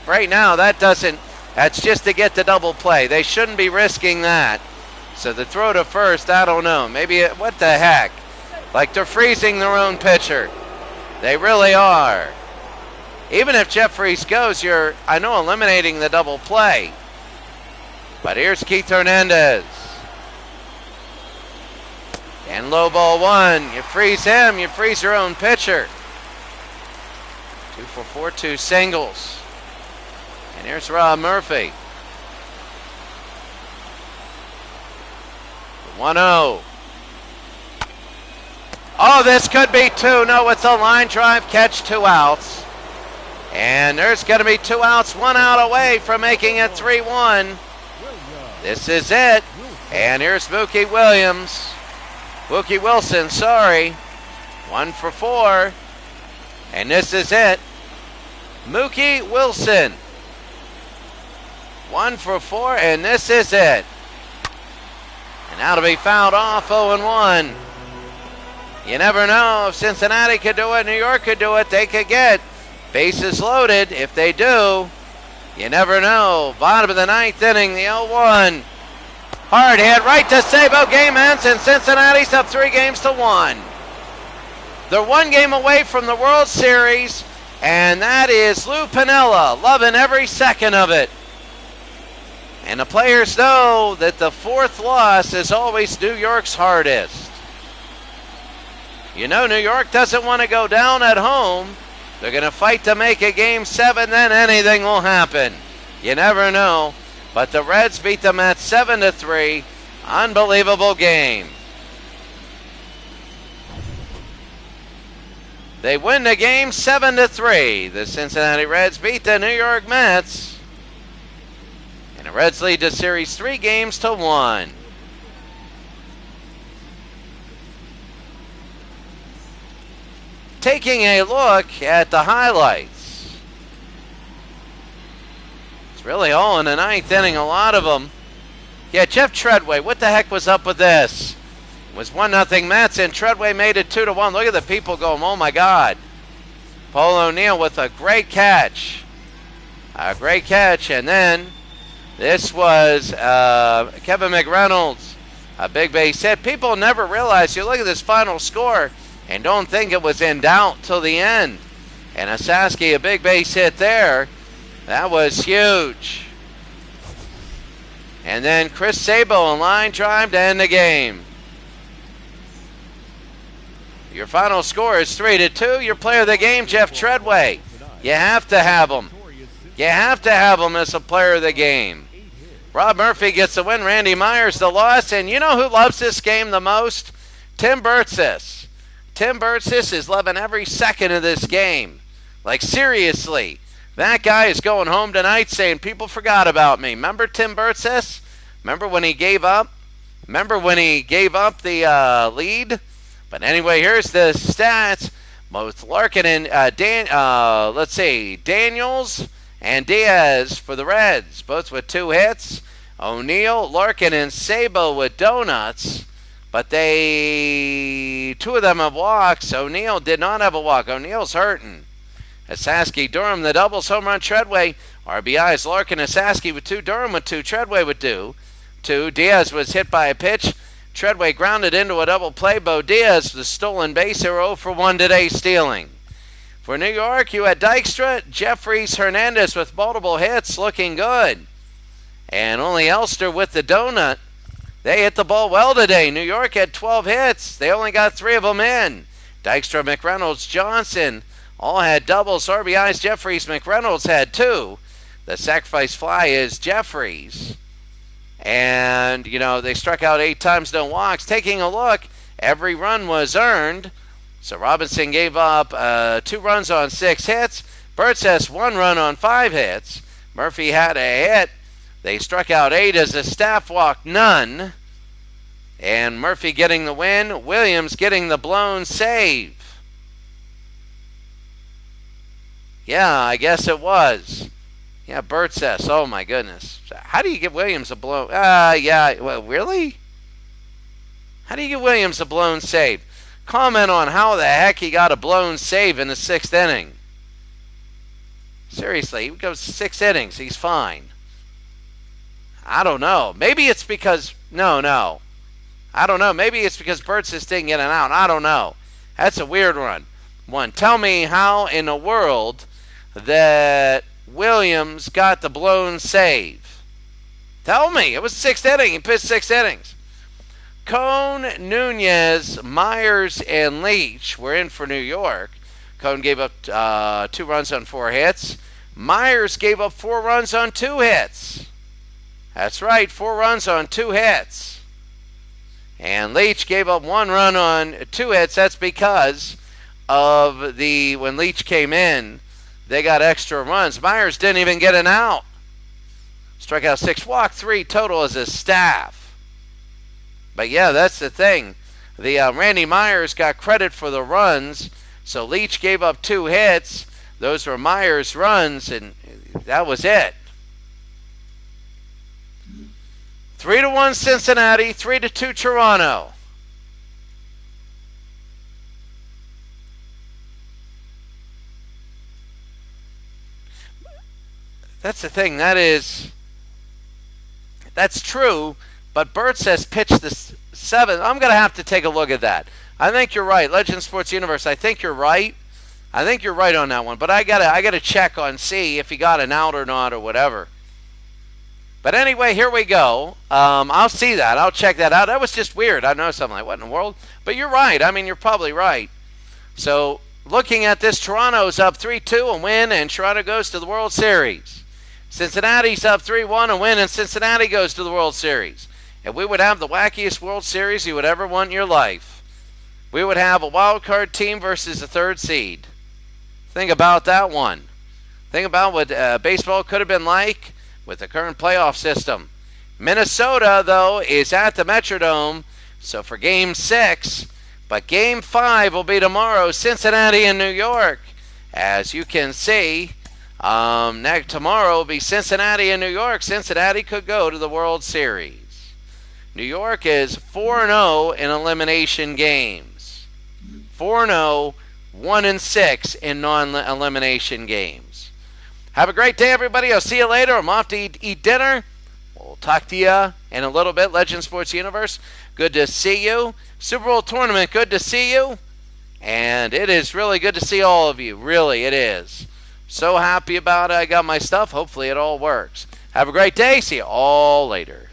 Speaker 1: right now. That's just to get the double play. They shouldn't be risking that. So the throw to first, I don't know. Maybe what the heck? Like they're freezing their own pitcher. They really are. Even if Jeffries goes, you're, I know, eliminating the double play. But here's Keith Hernandez. And low ball 1. You freeze him, you freeze your own pitcher. 2 for 4, 2 singles. And here's Rob Murphy. 1-0. Oh, this could be 2. No, it's a line drive catch, 2 outs. And there's going to be 2 outs, 1 out away from making it 3-1. This is it. And here's Mookie Wilson, sorry. 1 for 4. And this is it. Mookie Wilson. 1 for 4, and this is it. And now to be fouled off, 0-1. You never know. If Cincinnati could do it, New York could do it, they could get bases loaded. If they do, you never know. Bottom of the 9th inning, the 0-1. Hard hit right to Sabo. Game ends, and Cincinnati's up 3-1. They're 1 game away from the World Series, and that is Lou Piniella, loving every second of it. And the players know that the 4th loss is always New York's hardest. You know, New York doesn't want to go down at home. They're going to fight to make a Game 7, then anything will happen. You never know. But the Reds beat the Mets 7-3. Unbelievable game. They win the game 7-3. The Cincinnati Reds beat the New York Mets. And the Reds lead the series 3-1. Taking a look at the highlights. It's really all in the 9th inning, a lot of them. Yeah, Jeff Treadway, what the heck was up with this? It was 1-0 Mets, and Treadway made it 2-1. Look at the people going, oh my God. Paul O'Neill with a great catch. A great catch, and then this was Kevin McReynolds, a big base hit. People never realize, you look at this final score and don't think it was in doubt till the end. And Osaski, a big base hit there. That was huge. And then Chris Sabo, a line drive to end the game. Your final score is 3-2. Your player of the game, Jeff Treadway. You have to have him. You have to have him as a player of the game. Rob Murphy gets the win. Randy Myers the loss. And you know who loves this game the most? Tim Burtsis. Tim Burtsis is loving every second of this game. Like, seriously. That guy is going home tonight saying, people forgot about me. Remember Tim Burtsis? Remember when he gave up? Remember when he gave up the lead? But anyway, here's the stats. Both Larkin and Daniels and Diaz for the Reds, both with 2 hits. O'Neill, Larkin, and Sabo with donuts. But 2 of them have walks. O'Neill did not have a walk. O'Neill's hurting. Osaski, Durham, the doubles, home run, Treadway. RBIs, Larkin, Osaski with 2. Durham with 2. Treadway with 2. Diaz was hit by a pitch. Treadway grounded into a double play. Bo Diaz, the stolen base. They were 0 for 1 today stealing. For New York, you had Dykstra, Jeffries, Hernandez with multiple hits, looking good. And only Elster with the donut. They hit the ball well today. New York had 12 hits. They only got 3 of them in. Dykstra, McReynolds, Johnson all had doubles. RBIs, Jeffries, McReynolds had 2. The sacrifice fly is Jeffries. And, you know, they struck out 8 times, no walks. Taking a look, every run was earned. So Robinson gave up 2 runs on 6 hits. Burtsis 1 run on 5 hits. Murphy had a hit. They struck out 8 as the staff walked none. And Murphy getting the win. Williams getting the blown save. Yeah, I guess it was. Yeah, Bert says, oh my goodness. How do you give Williams a blown? Yeah, well, really? How do you give Williams a blown save? Comment on how the heck he got a blown save in the 6th inning. Seriously, he goes 6 innings. He's fine. I don't know. Maybe it's because, no. I don't know. Maybe it's because Bert just didn't get an out. I don't know. That's a weird one. Tell me how in the world that Williams got the blown save. Tell me. It was 6th inning. He pitched 6 innings. Cone, Nunez, Myers, and Leach were in for New York. Cone gave up 2 runs on 4 hits. Myers gave up 4 runs on 2 hits. That's right, 4 runs on 2 hits. And Leach gave up 1 run on 2 hits. That's because of when Leach came in, they got extra runs. Myers didn't even get an out. Strikeout 6, walk 3 total as a staff. But yeah, that's the thing. The Randy Myers got credit for the runs, so Leach gave up 2 hits. Those were Myers' runs, and that was it. 3-1 Cincinnati, 3-2 Toronto. That's the thing. That's true. But Bert says pitch the 7th. I'm going to have to take a look at that. I think you're right. Legend Sports Universe, I think you're right. I think you're right on that one. But I gotta check on, see if he got an out or not or whatever. But anyway, here we go. I'll see that. I'll check that out. That was just weird. I know something like, what in the world? But you're right. I mean, you're probably right. So looking at this, Toronto's up 3-2, a win, and Toronto goes to the World Series. Cincinnati's up 3-1, a win, and Cincinnati goes to the World Series. And we would have the wackiest World Series you would ever want in your life. We would have a wild card team versus a 3rd seed. Think about that one. Think about what baseball could have been like with the current playoff system. Minnesota, though, is at the Metrodome, so for Game 6. But Game 5 will be tomorrow, Cincinnati and New York. As you can see, tomorrow will be Cincinnati and New York. Cincinnati could go to the World Series. New York is 4-0 in elimination games. 4-0, 1-6 in non-elimination games. Have a great day, everybody. I'll see you later. I'm off to eat dinner. We'll talk to you in a little bit. Legend Sports Universe, good to see you. Super Bowl Tournament, good to see you. And it is really good to see all of you. Really, it is. So happy about it. I got my stuff. Hopefully it all works. Have a great day. See you all later.